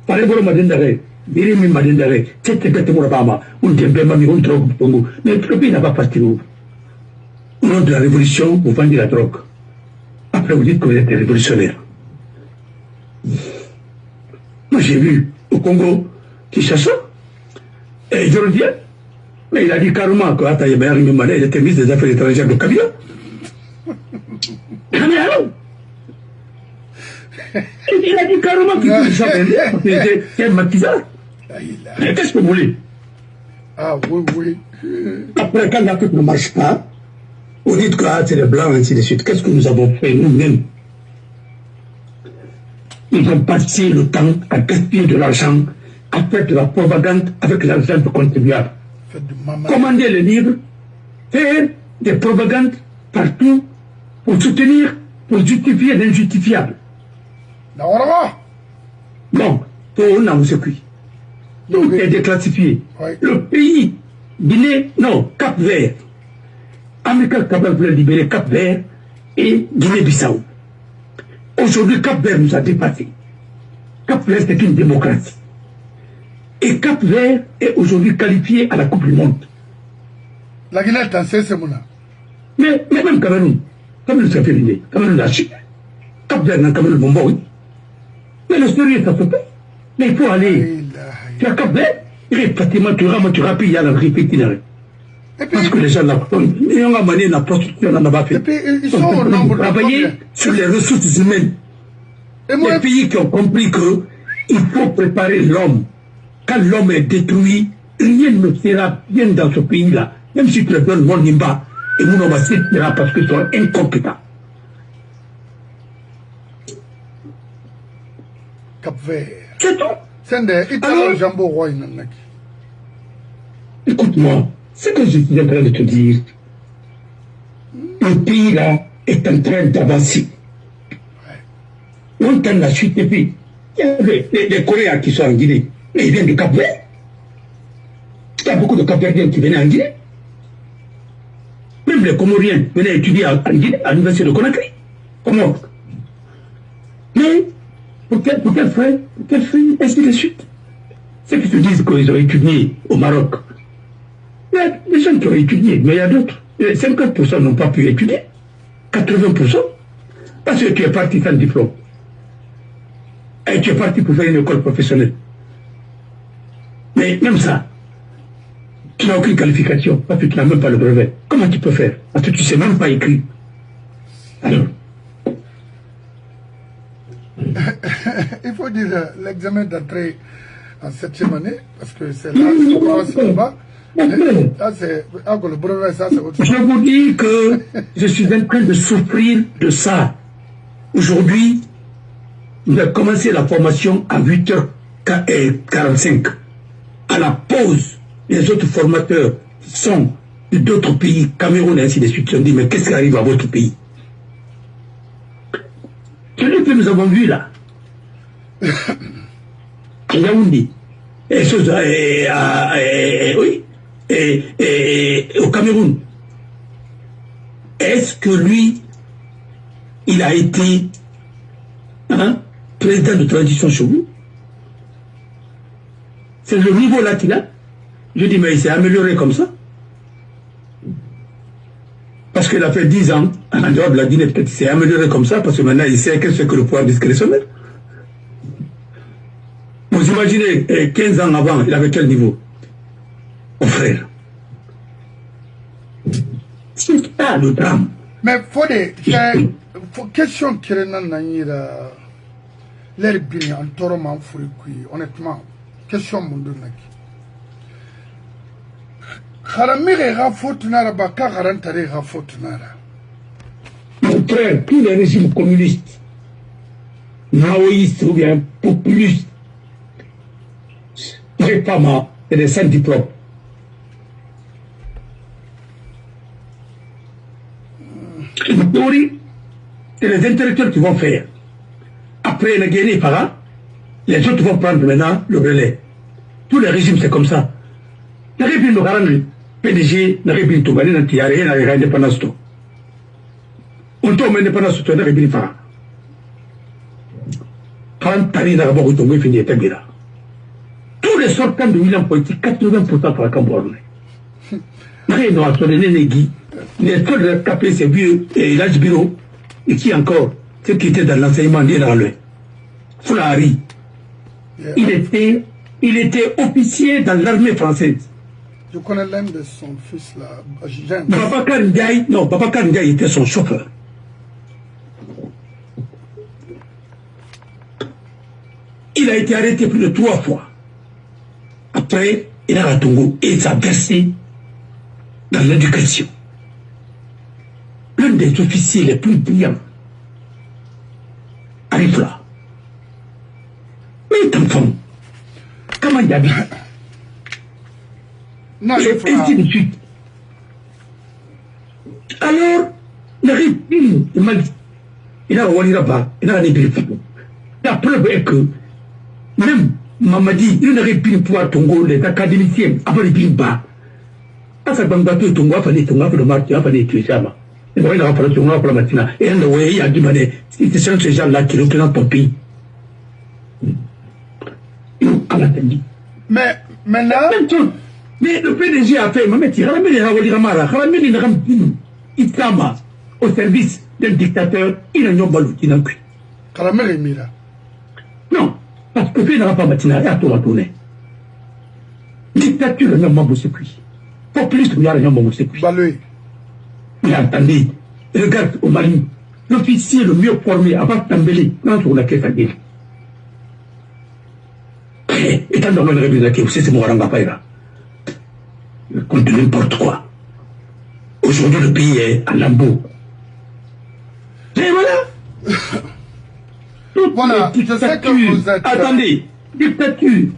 par exemple, Madendare, Birimi Madendare, c'était peut-être mon Obama, on dit bien, on drogue, mais le pays n'a pas parti où. Au nom de la révolution, vous vendez la drogue. Après, vous dites que vous êtes révolutionnaire. Moi, j'ai vu au Congo, Kinshasa, et je reviens, mais il a dit carrément que Ataye Bayari Mimane, il était ministre des Affaires étrangères de Kabila. Mais alors, il a dit carrément qu'il était un maquisard. Mais qu'est-ce que vous voulez? Ah oui. Après, quand l'Afrique ne marche pas, vous dites que c'est les Blancs, ainsi de suite. Qu'est-ce que nous avons fait nous-mêmes? Nous avons passé le temps à gaspiller de l'argent, à faire de la propagande avec l'argent du contribuable. Commander les livres, faire des propagandes partout pour soutenir, pour justifier l'injustifiable. Bon, on a circuit. Tout est déclassifié. Oui. Le pays, Guinée, non, Cap-Vert. Amical Cabral voulait libérer Cap-Vert et Guinée-Bissau. Aujourd'hui, Cap-Vert nous a dépassé. Cap-Vert, c'est une démocratie. Et Cap-Vert est aujourd'hui qualifié à la Coupe du Monde. La Guinée est en CSMONA. Mais même Cameroun s'est fait l'idée. Cameroun l'a su. Cap-Vert n'a Cameroun bon, oui. Mais le sérieux, ça se fait. Mais il faut aller. Tu as Cap-Vert, et pratiquement tu ramasses, il y a la répétition. Parce que les gens là, ils ont amené la prostitution, on n'en a pas fait. Et puis, ils sont au nombre de travailler sur les ressources humaines. Les pays qui ont compris qu'il faut préparer l'homme. Quand l'homme est détruit, rien ne sera bien dans ce pays-là. Même si tu le donnes mon nimba, et mon homme sera parce qu'ils sont incompétents. Cap-Vert. C'est tout. C'est des Italo Jambo Roy. Écoute-moi, ce que je suis en train de te dire, le pays là est en train d'avancer. On tend la suite et puis, il y avait les Coréens qui sont en Guinée, mais ils viennent du Cap-Vert. Il y a beaucoup de Cap-Verdiens qui venaient en Guinée. Même les Comoriens venaient étudier en Guinée, à l'université de Conakry. Comment? Mais, pour quel frère, ainsi de suite. Ceux qui se disent qu'ils ont étudié au Maroc, il y a des gens qui ont étudié, mais il y a d'autres. 50% n'ont pas pu étudier. 80%. Parce que tu es parti sans diplôme. Et tu es parti pour faire une école professionnelle. Mais même ça, tu n'as aucune qualification, parce que tu n'as même pas le brevet. Comment tu peux faire? Parce que tu ne sais même pas écrire. Alors. Il faut dire l'examen d'entrée en 7e année, parce que c'est là, c'est là-bas. Ça, c'est le brevet, ça, c'est autre chose. Je vous dis que je suis en train de souffrir de ça. Aujourd'hui, il a commencé la formation à 8h45. À la pause, les autres formateurs sont d'autres pays, Cameroun et ainsi de suite, ont dit, mais qu'est-ce qui arrive à votre pays? Celui que nous avons vu là, à Yaoundé, et au Cameroun, est-ce que lui, il a été président de transition chez vous? C'est le niveau là qu'il a. Je dis, mais il s'est amélioré comme ça. Parce qu'il a fait 10 ans en dehors de la Guinée, peut-être qu'il s'est amélioré comme ça, parce que maintenant il sait qu'est-ce que le pouvoir discrétionnaire. Vous imaginez, 15 ans avant, il avait quel niveau? Mon frère. C'est ça le drame. Mais faut des questions qui rentrent l'air bien en toroma honnêtement, question mon donaki. Mon frère, tous les régimes communistes maoïstes ou bien populistes, réclamant des saints diplômes. La théorie, c'est les intellectuels qui vont faire. Après la guerre par là, les autres vont prendre maintenant le relais. Tous les régimes, c'est comme ça. La République de PDG, la République de Toubani, il n'y a rien à l'indépendance. On tombe l'indépendance de la République de quand Tani n'a pas retombé, fini et terminé. Tous les sortants de William politique, 80% par la Cameroun. Rien n'a pas donné les guides. Les seuls de taper ces vieux et l'âge bureau, et qui encore, ceux qui étaient dans l'enseignement dans le Foulari. Il était officier dans l'armée française. Je connais l'un de son fils là. Babacar Ndiaye était son chauffeur. Il a été arrêté plus de 3 fois. Après, il a Tongo et il s'est versé dans l'éducation. L'un des officiers les plus brillants arrive là. Mais il est enfant. Comment il habite? Non, et ainsi de suite. Alors, il arrive, il a oublié là-bas, il a allé. La preuve est que même Mamadi, il n'aurait pu pouvoir Tongo, les académiciens, avant les bas. À sa banque, Tongo, il fallait Tongo, il fallait tuer ça. Il va falloir Tongo pour la matinée. Et il a dit, c'est ces gens-là qui représentent ton pays. Mais maintenant. Mais le PDG a fait, au service d'un dictateur, il a un balouti dans le cul. Non, parce que le fait n'a pas matinale, il a tout retourné. Dictature, il y a un membre de cuit. Populiste, il y a un membre de cuit. Mais attendez, regarde au Mali, l'officier le mieux formé avant Tambélé, dans sur la caisse à guerre. Étant dans le République, vous savez, c'est mon Rangapaïra. Contre n'importe quoi. Aujourd'hui, le pays est à lambeau. Et voilà. Voilà, je sais que vous êtes... Attendez, dictature.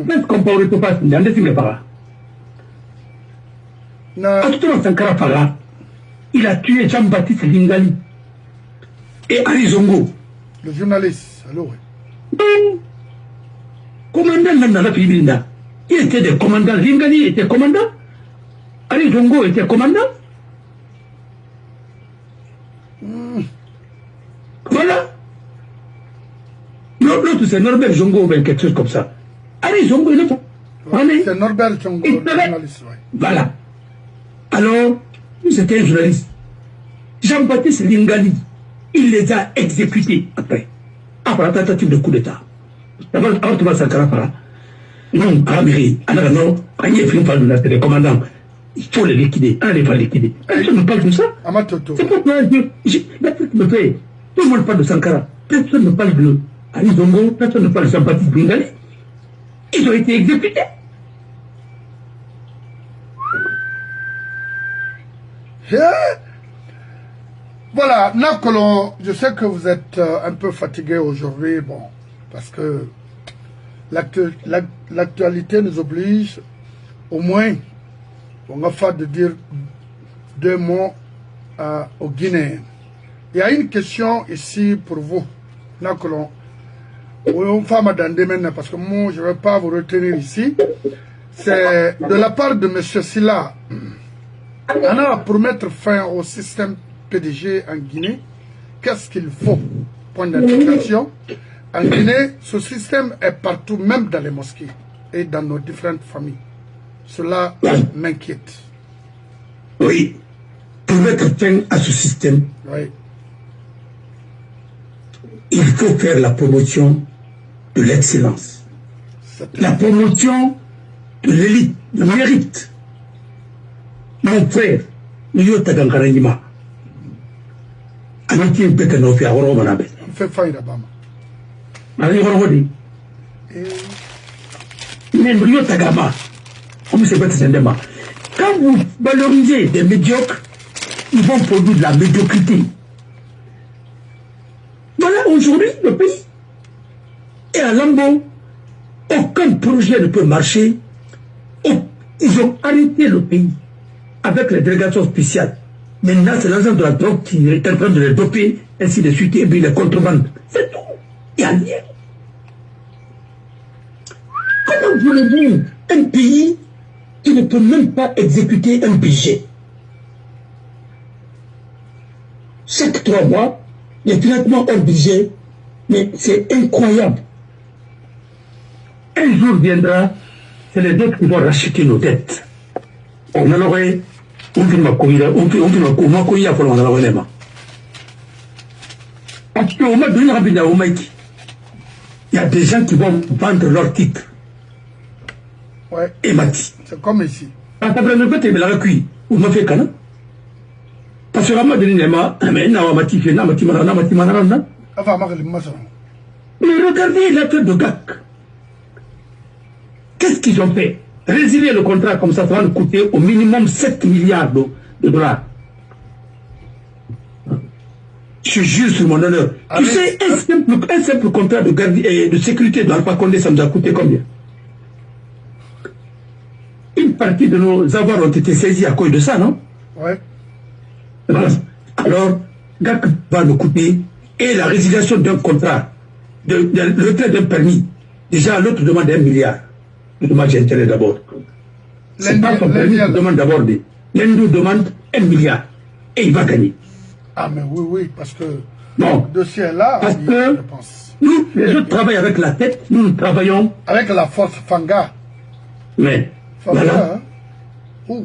Est-ce qu'on peut retrouver ça dans les Singapara? Arturo Sankara Fara, il a tué Jean-Baptiste Lingali et Arizongo. Le journaliste, alors oui. Commandant dans la Philippine. Il était des commandants. Lingali était commandant. Arizongo était commandant. Voilà. L'autre, c'est Norbert Zongo ou quelque chose comme ça. Arizongo, il est fort. C'est Norbert Zongo, le journaliste, oui. Voilà. Alors, c'était un journaliste. Jean-Baptiste Lingali, il les a exécutés après. Après la tentative de coup d'État. D'abord, avant de Sankara Fara. Non, à Amérique, à Nagano, à Yéfrim Faldouna, c'est les commandants. Il faut les liquider. On les va liquider. Personne ne parle de ça. C'est pourquoi l'Afrique me fait. Tout le monde parle de Sankara. Personne ne parle de Arizongo, personne ne parle de Jean-Baptiste Lingali. Ils ont été exécutés. Voilà, Nakolo, je sais que vous êtes un peu fatigué aujourd'hui, bon, parce que l'actualité nous oblige, au moins, on va faire de dire 2 mots aux Guinéens. Il y a une question ici pour vous, Nakolo. Parce que moi, je ne vais pas vous retenir ici. C'est de la part de M. Silla. Pour mettre fin au système PDG en Guinée, qu'est-ce qu'il faut? Point d'interrogation. En Guinée, ce système est partout, même dans les mosquées et dans nos différentes familles. Cela m'inquiète. Oui. Pour mettre fin à ce système, oui, il faut faire la promotion de l'excellence. La promotion de l'élite, du mérite. Mon frère, nous sommes Gangarangima. On fait faille là-bas. Quand vous valorisez des médiocres, ils vont produire de la médiocrité. Voilà, aujourd'hui, le pays, Et à Lambo, aucun projet ne peut marcher. Ils ont arrêté le pays avec les délégations spéciales. Maintenant, c'est l'agent de la drogue qui est en train de les doper, ainsi de suite, et puis les contrebandes. C'est tout. Il n'y a rien. Comment voulez-vous un pays qui ne peut même pas exécuter un budget? Chaque 3 mois, les financements hors budget, mais c'est incroyable. Un jour viendra, c'est les autres qui vont racheter nos dettes. On en aurait, parce qu'on m'a donné un au Maïki. Il y a des gens qui vont vendre leurs titres. Ouais. Et Mati. C'est comme ici. Parce que mais regardez l'affaire de GAC. Qu'est-ce qu'ils ont fait? Résilier le contrat comme ça va nous coûter au minimum 7 milliards de dollars. Je jure sur mon honneur. Tu sais, un simple contrat de sécurité d'Alpha Condé, ça nous a coûté combien? Une partie de nos avoirs ont été saisis à cause de ça, non? Ouais. Alors, GAC va nous coûter, et la résiliation d'un contrat, le retrait d'un permis, déjà l'autre demande 1 milliard. Le dommage intérêt d'abord. C'est pas son permis qui demande d'abord. L'Indou demande 1 milliard. Et il va gagner. Ah, mais oui, parce que bon, le dossier est là, parce que je pense. Nous, les autres travaillent avec la tête, nous travaillons avec la force Fanga. Mais, Fanga, voilà. Hein?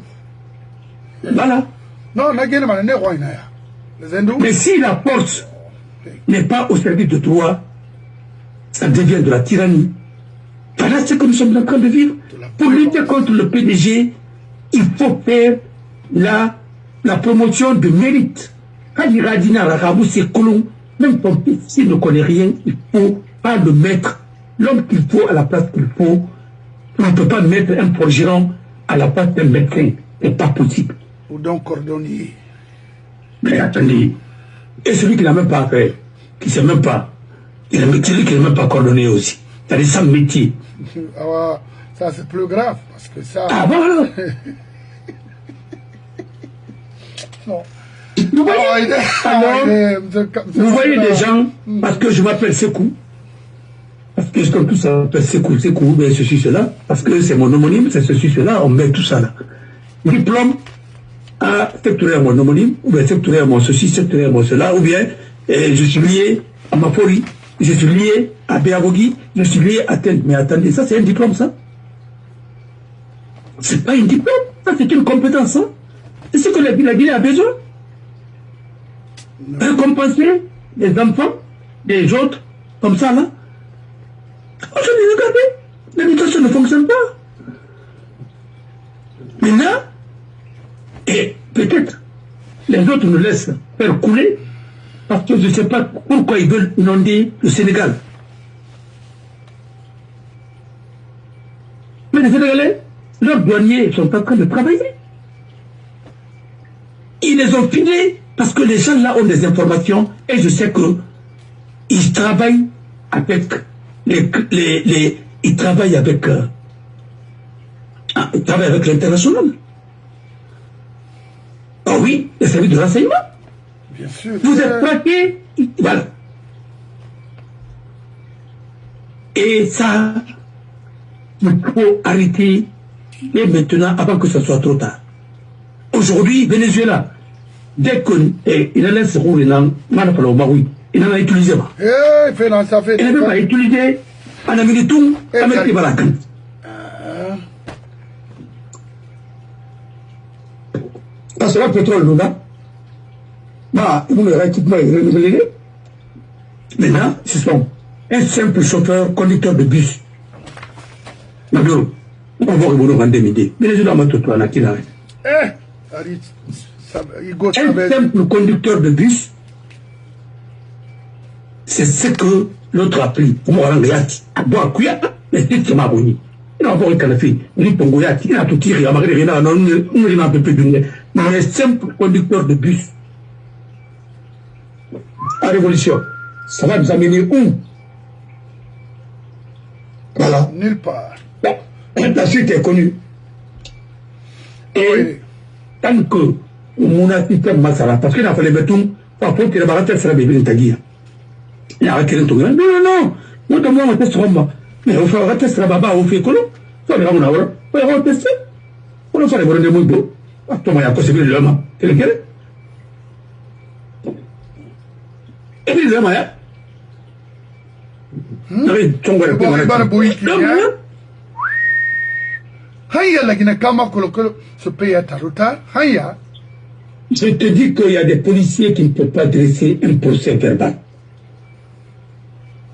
Voilà. Non, les hindous. Mais si la force n'est pas au service de droit, ça devient de la tyrannie. Voilà ce que nous sommes en train de vivre. Pour lutter contre le PDG, il faut faire la promotion de mérite. Quand il radina la rabou, c'est colon. Même ton fils, s'il ne connaît rien, il ne faut pas le mettre. L'homme qu'il faut à la place qu'il faut. On ne peut pas mettre un forgeron à la place d'un médecin. Ce n'est pas possible. Ou d'un cordonnier. Mais attendez. Et celui qui n'a même pas fait, qui ne sait même pas, celui qui n'est même pas coordonné aussi. C'est-à-dire sans métier. Ah, ça c'est plus grave parce que ça. Ah voilà. Non. Vous voyez, vous voyez des gens, parce que je m'appelle Sekou, parce que comme tout ça m'appelle Sekou, mais ceci, cela, parce que c'est mon homonyme, c'est ceci, cela, on met tout ça là. Diplôme à sectoriel mon homonyme, ou bien sectoriel mon ceci, sectoriel mon cela, ou bien je suis lié à Mapori, je suis lié à Béavogi, je suis lié à tel. Mais attendez, ça c'est un diplôme, ça? C'est pas un diplôme, ça c'est une compétence, hein? C'est ce que la Guinée a besoin. Récompenser les enfants des autres, comme ça là. Aujourd'hui, regardez, l'éducation ne fonctionne pas. Maintenant, et peut-être les autres nous laissent faire couler parce que je ne sais pas pourquoi ils veulent inonder le Sénégal. Mais les Sénégalais, leurs douaniers sont en train de travailler. Ils les ont filés parce que les gens là ont des informations et je sais que ils travaillent avec ils travaillent avec l'international. Oh oui, les services de renseignement. Bien sûr. Vous êtes traqués, voilà. Et ça, il faut arrêter et maintenant avant que ce soit trop tard. Aujourd'hui, Venezuela, dès qu'il a laissé rouler dans Manapalo Maroui, il en a utilisé. Il n'a même pas utilisé en Amérique avec les Balakan. Parce que le pétrole, nous, là, nous, l'équipement est renouvelé. Maintenant, ce sont un simple chauffeur, conducteur de bus. On va revenir en 2000. Venezuela m'a tout en acquis. Un simple conducteur de bus, c'est ce que l'autre a pris. Pour moi, il n'a pas eu Kanafi, il a tout tiré, il n'a pas pu mais un simple conducteur de bus. La révolution, ça va nous amener où? Voilà. Nulle part. La suite est connue. Et tant que mon assistant Massara, parce qu'il a fallu mettre tout, par contre, il a baraté sur la bébé de Taguia. Il a arrêté le tout. Non, non, non, on teste Roma. Mais on fait un test là-bas, on fait quoi? Ça va, on va tester. On va faire les bonnes de Moubo. Attends, il y a quoi, c'est bien l'homme. C'est lequel? Et puis l'homme, hein? Je te dis qu'il y a des policiers qui ne peuvent pas dresser un procès verbal.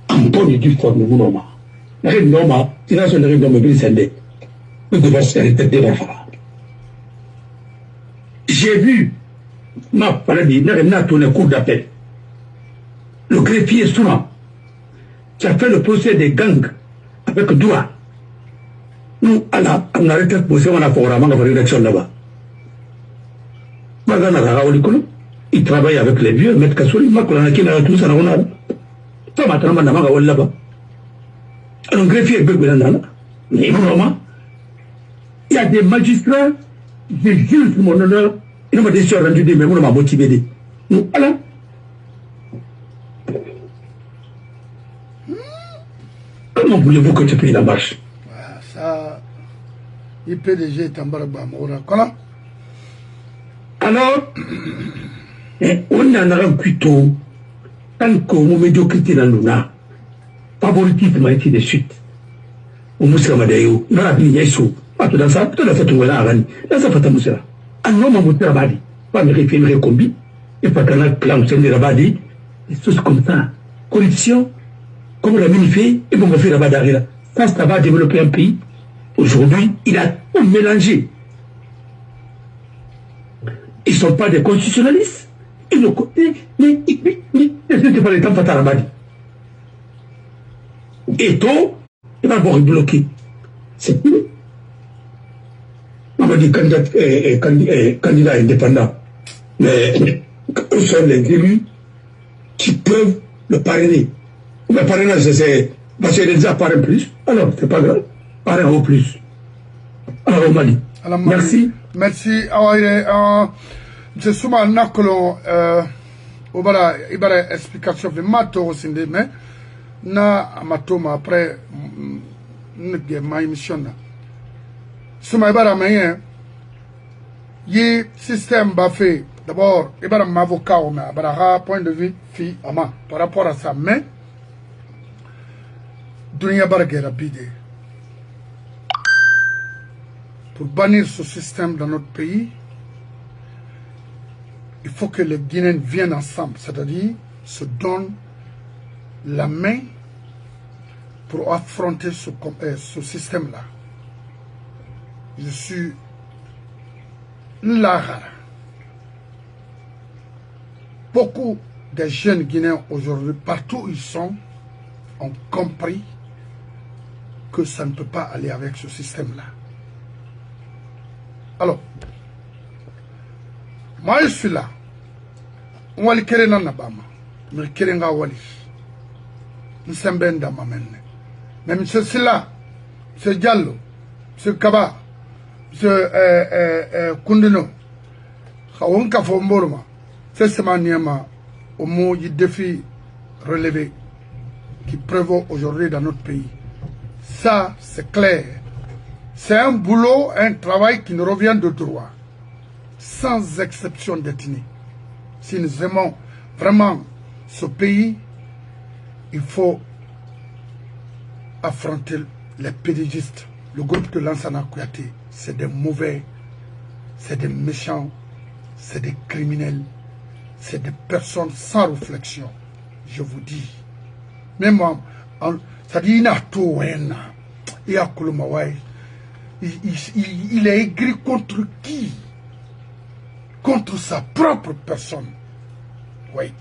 En bonne et due forme, mon homme. La reine Noma, c'est la seule reine de mobile scindée. Nous devons se faire tête de la fara. J'ai vu ma paradis, n'a rien tourné cours d'appel. Le greffier Souma, qui a fait le procès des gangs avec Doua. Nous, on a arrêté le procès, on a fait une rédaction là-bas. Il travaille avec les vieux, M. Kassouli, il a tout ça, on a là-bas. Alors, greffier, il y a des magistrats, des juges, mon honneur, ils m'ont décidé de rendu des mémoires, m'a motivé. Nous, voilà. Comment voulez-vous que tu payes la marche? Ça, il PDG est en bas de alors, on a un couteau, tant qu'on médiocrité dans l'una, favoritisme ainsi de suite. On moussa Madayo, on a bien sous, pas tout dans ça, tout à fait tout là, dans sa fata moussa. Un homme a moussa Rabadi, pas me référer combi, et pas qu'un plan de Rabadi, des choses comme ça. Corruption, comme on l'a magnifié, et bon, on va faire Rabadi là. Ça va développer un pays. Aujourd'hui, il a tout mélangé. Ils ne sont pas des constitutionnalistes. Ils ne sont pas les temps fatals. Et tout, il va avoir bloqué. C'est tout. On va dire candidat indépendant. Mais où sont les élus qui peuvent le parrainer? Le parrainage, c'est parce qu'il est déjà parrain plus. Alors, c'est pas grave. Parrain au plus. Alors, au Mali. Merci. Merci. Je suis un nakolo ibara explication de mato sinde mais na matoma après ma émission na suma ibara mayen yi système ba fait d'abord ibara m'avocat ou mais ibara point de vue fi ama par rapport à ça mais dunia bargue rapide pour bannir ce système dans notre pays. Il faut que les Guinéens viennent ensemble, c'est-à-dire se donnent la main pour affronter ce système-là. Je suis là. Beaucoup de jeunes Guinéens aujourd'hui, partout où ils sont, ont compris que ça ne peut pas aller avec ce système-là. Alors, moi je suis là. On va le créer dans la Bama. Mais créer dans Wali. Nous sommes bien dans ma main. Mais M. Silla, M. Diallo, M. Kaba, M. Kundino, on a fait un morma. C'est ce manièrement au mot du défi relevé qui prévaut aujourd'hui dans notre pays. Ça, c'est clair. C'est un boulot, un travail qui nous revient de droit. Sans exception d'ethnie. Si nous aimons vraiment ce pays, il faut affronter les pédigistes. Le groupe de Lansana Kouyaté, c'est des mauvais, c'est des méchants, c'est des criminels, c'est des personnes sans réflexion. Je vous dis. Même moi, ça dit il est aigri contre qui? Contre sa propre personne. Oui.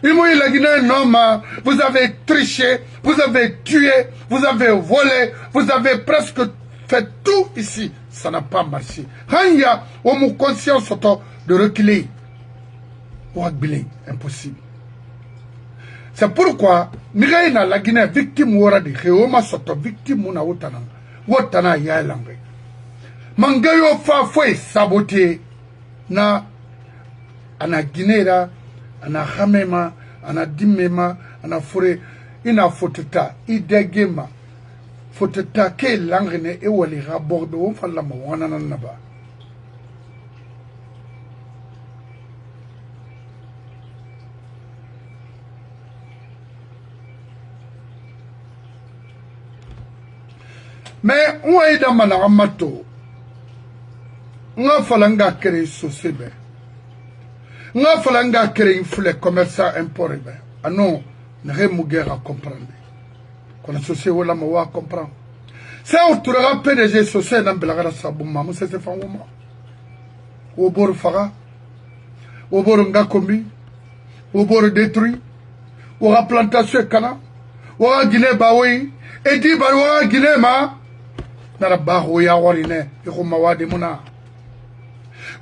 Il m'a dit non, vous avez triché, vous avez tué, vous avez volé, vous avez presque fait tout ici. Ça n'a pas marché. Hanya, on m'a conscience de reculer. Impossible. C'est pourquoi, Miraïna la Guinée, victime Waradi, Réoma Soto, victime Muna Wotana, Wotana Yalangue. Mangayo fa foi saboté, na, ana Guinée, ana Hamema, ana Dimema, ana Fure, ina Foteta, idegema, Foteta, ke langene, e wali raborde, on fa la mawana naba. Mais on est dans ma ramato. On a fallu créer une société. On a fallu créer une flèche commerçant importé. Ah non, on n'a pas à comprendre. Quand la société est là, on va comprendre. C'est où tu auras PDG société dans la sabouma. C'est ce qu'on a. Au bord fara, au bord ngakombi, au bord détruit, au plantation kana, au Guinée baoui, et dit baoua Guinée ma. Nara baho ya warine iko mawadi muna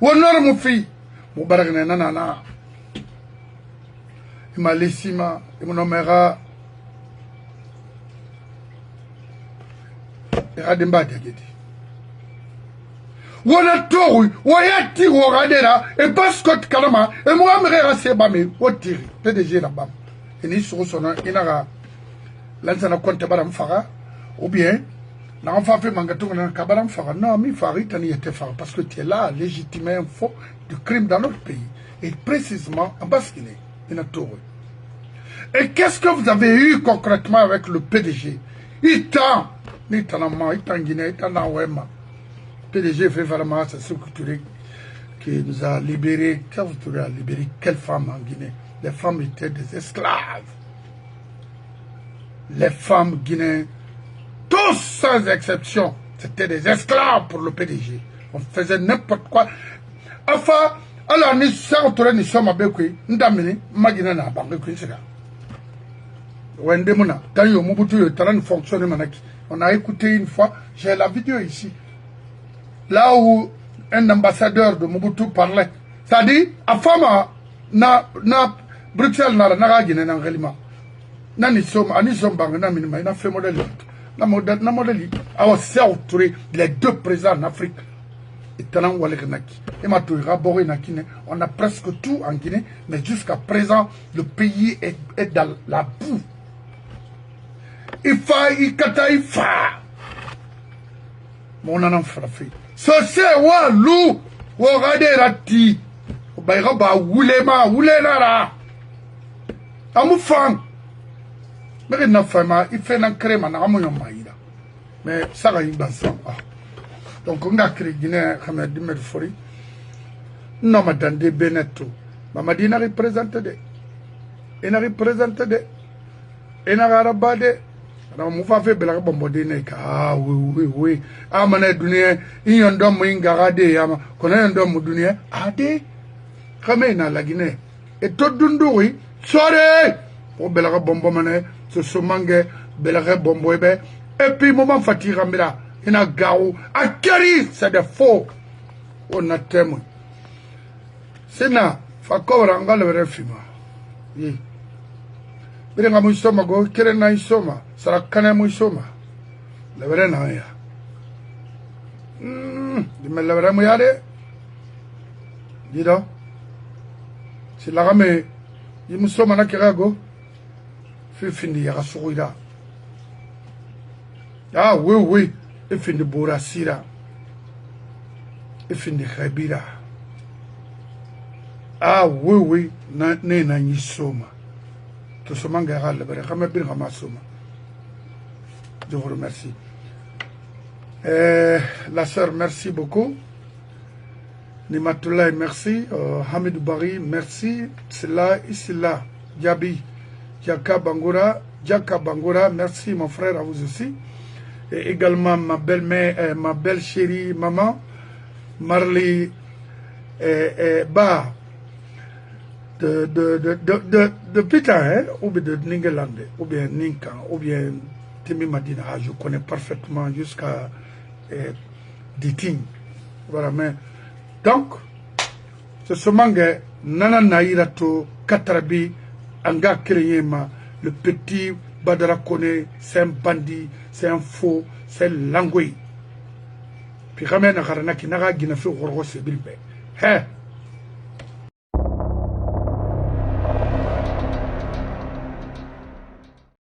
wonor mu fi mu baragne nana imalisima imunomera radimba degedi wona toru wayati woradera e pascot kalama e mo amere seba me wotiri PDG na bam ini sono inara lansana konte baram faga ou bien non, mi parce que tu es là, légitimé info du crime dans notre pays. Et précisément en Basse-Guinée. Et qu'est-ce que vous avez eu concrètement avec le PDG? Il t'a en Guinée, il t'a en Ouema. PDG fait vraiment c'est ce qui nous a libérés. Quand vous avez libéré quelles femmes en Guinée? Les femmes étaient des esclaves. Les femmes guinéennes, tous sans exception, c'était des esclaves pour le PDG. On faisait n'importe quoi. Enfin, alors nous sommes avec lui, nous sommes Magina na banque Kuisera. Wendemona, Tayo Mobutu, Taran fonctionne Manaki. On a écouté une fois, j'ai la vidéo ici. Là où un ambassadeur de Mobutu parlait. Ça dit, à Fama, na Bruxelles na Guinée na Relima. Nani sommes bangana minima, il a fait modèle. Les deux présidents en Afrique. On a presque tout en Guinée, mais jusqu'à présent, le pays est dans la boue. Il faut. Mon anan frappé. C'est wa lou, wa rade rati. Bayra ba wulema, wulenara. Amu fang. Mais il n'a il fait un crème en amour maïda. Mais ça va y passer. Donc on a créé Guinée, comme a dit Merfori. Non, madame de Beneto. Maman dit n'a représenté de. Il n'a représenté de. Il n'a pas de. Alors, on va faire bel bombardé. Ah oui. Ah, mané dunia. Il y a un dôme ingarade. Connaît un dôme dunia. Ah, de. Comme il n'a la Guinée. Et tout dundoui. Sorry. Pour bel bombo mané. Ce somangue, belare bomboebe, et puis moment fatigué, il y a gaou, à Kari, c'est des faux. On a témoin. C'est là, Fakor Ranga le refima. Oui. Mais la moussoma go, quelle n'a isoma, sera cané moussoma. Le vrai n'a rien. Dis-moi le vrai mouillade. Dis donc. C'est la ramée. Il moussoma n'a qu'à go. Fini ya souira. Ah oui, et fini Bourasira. Et fini Khabira. Ah oui, na Nisoma. Tout ce manga le Ramasoma. Je vous remercie. La sœur, merci beaucoup. Nimatoulaye, merci. Hamid Bari, merci. C'est là, ici là. Diaby. Jaka Bangoura, merci mon frère, à vous aussi. Et également ma belle-mère, ma belle chérie maman, Marley Ba, de Peter, hein, ou bien de Ningelande, ou bien Ninkan, ou bien Timi Madina. Ah, je connais parfaitement jusqu'à Diting. Voilà, mais donc, c'est ce manga, Nana Nairato, Katrabi, anga créé ma le petit Badara Kone, c'est un bandit, c'est un faux, c'est l'angouille. Puis quand même, on a gina fait au roi Sébilbe. Hé,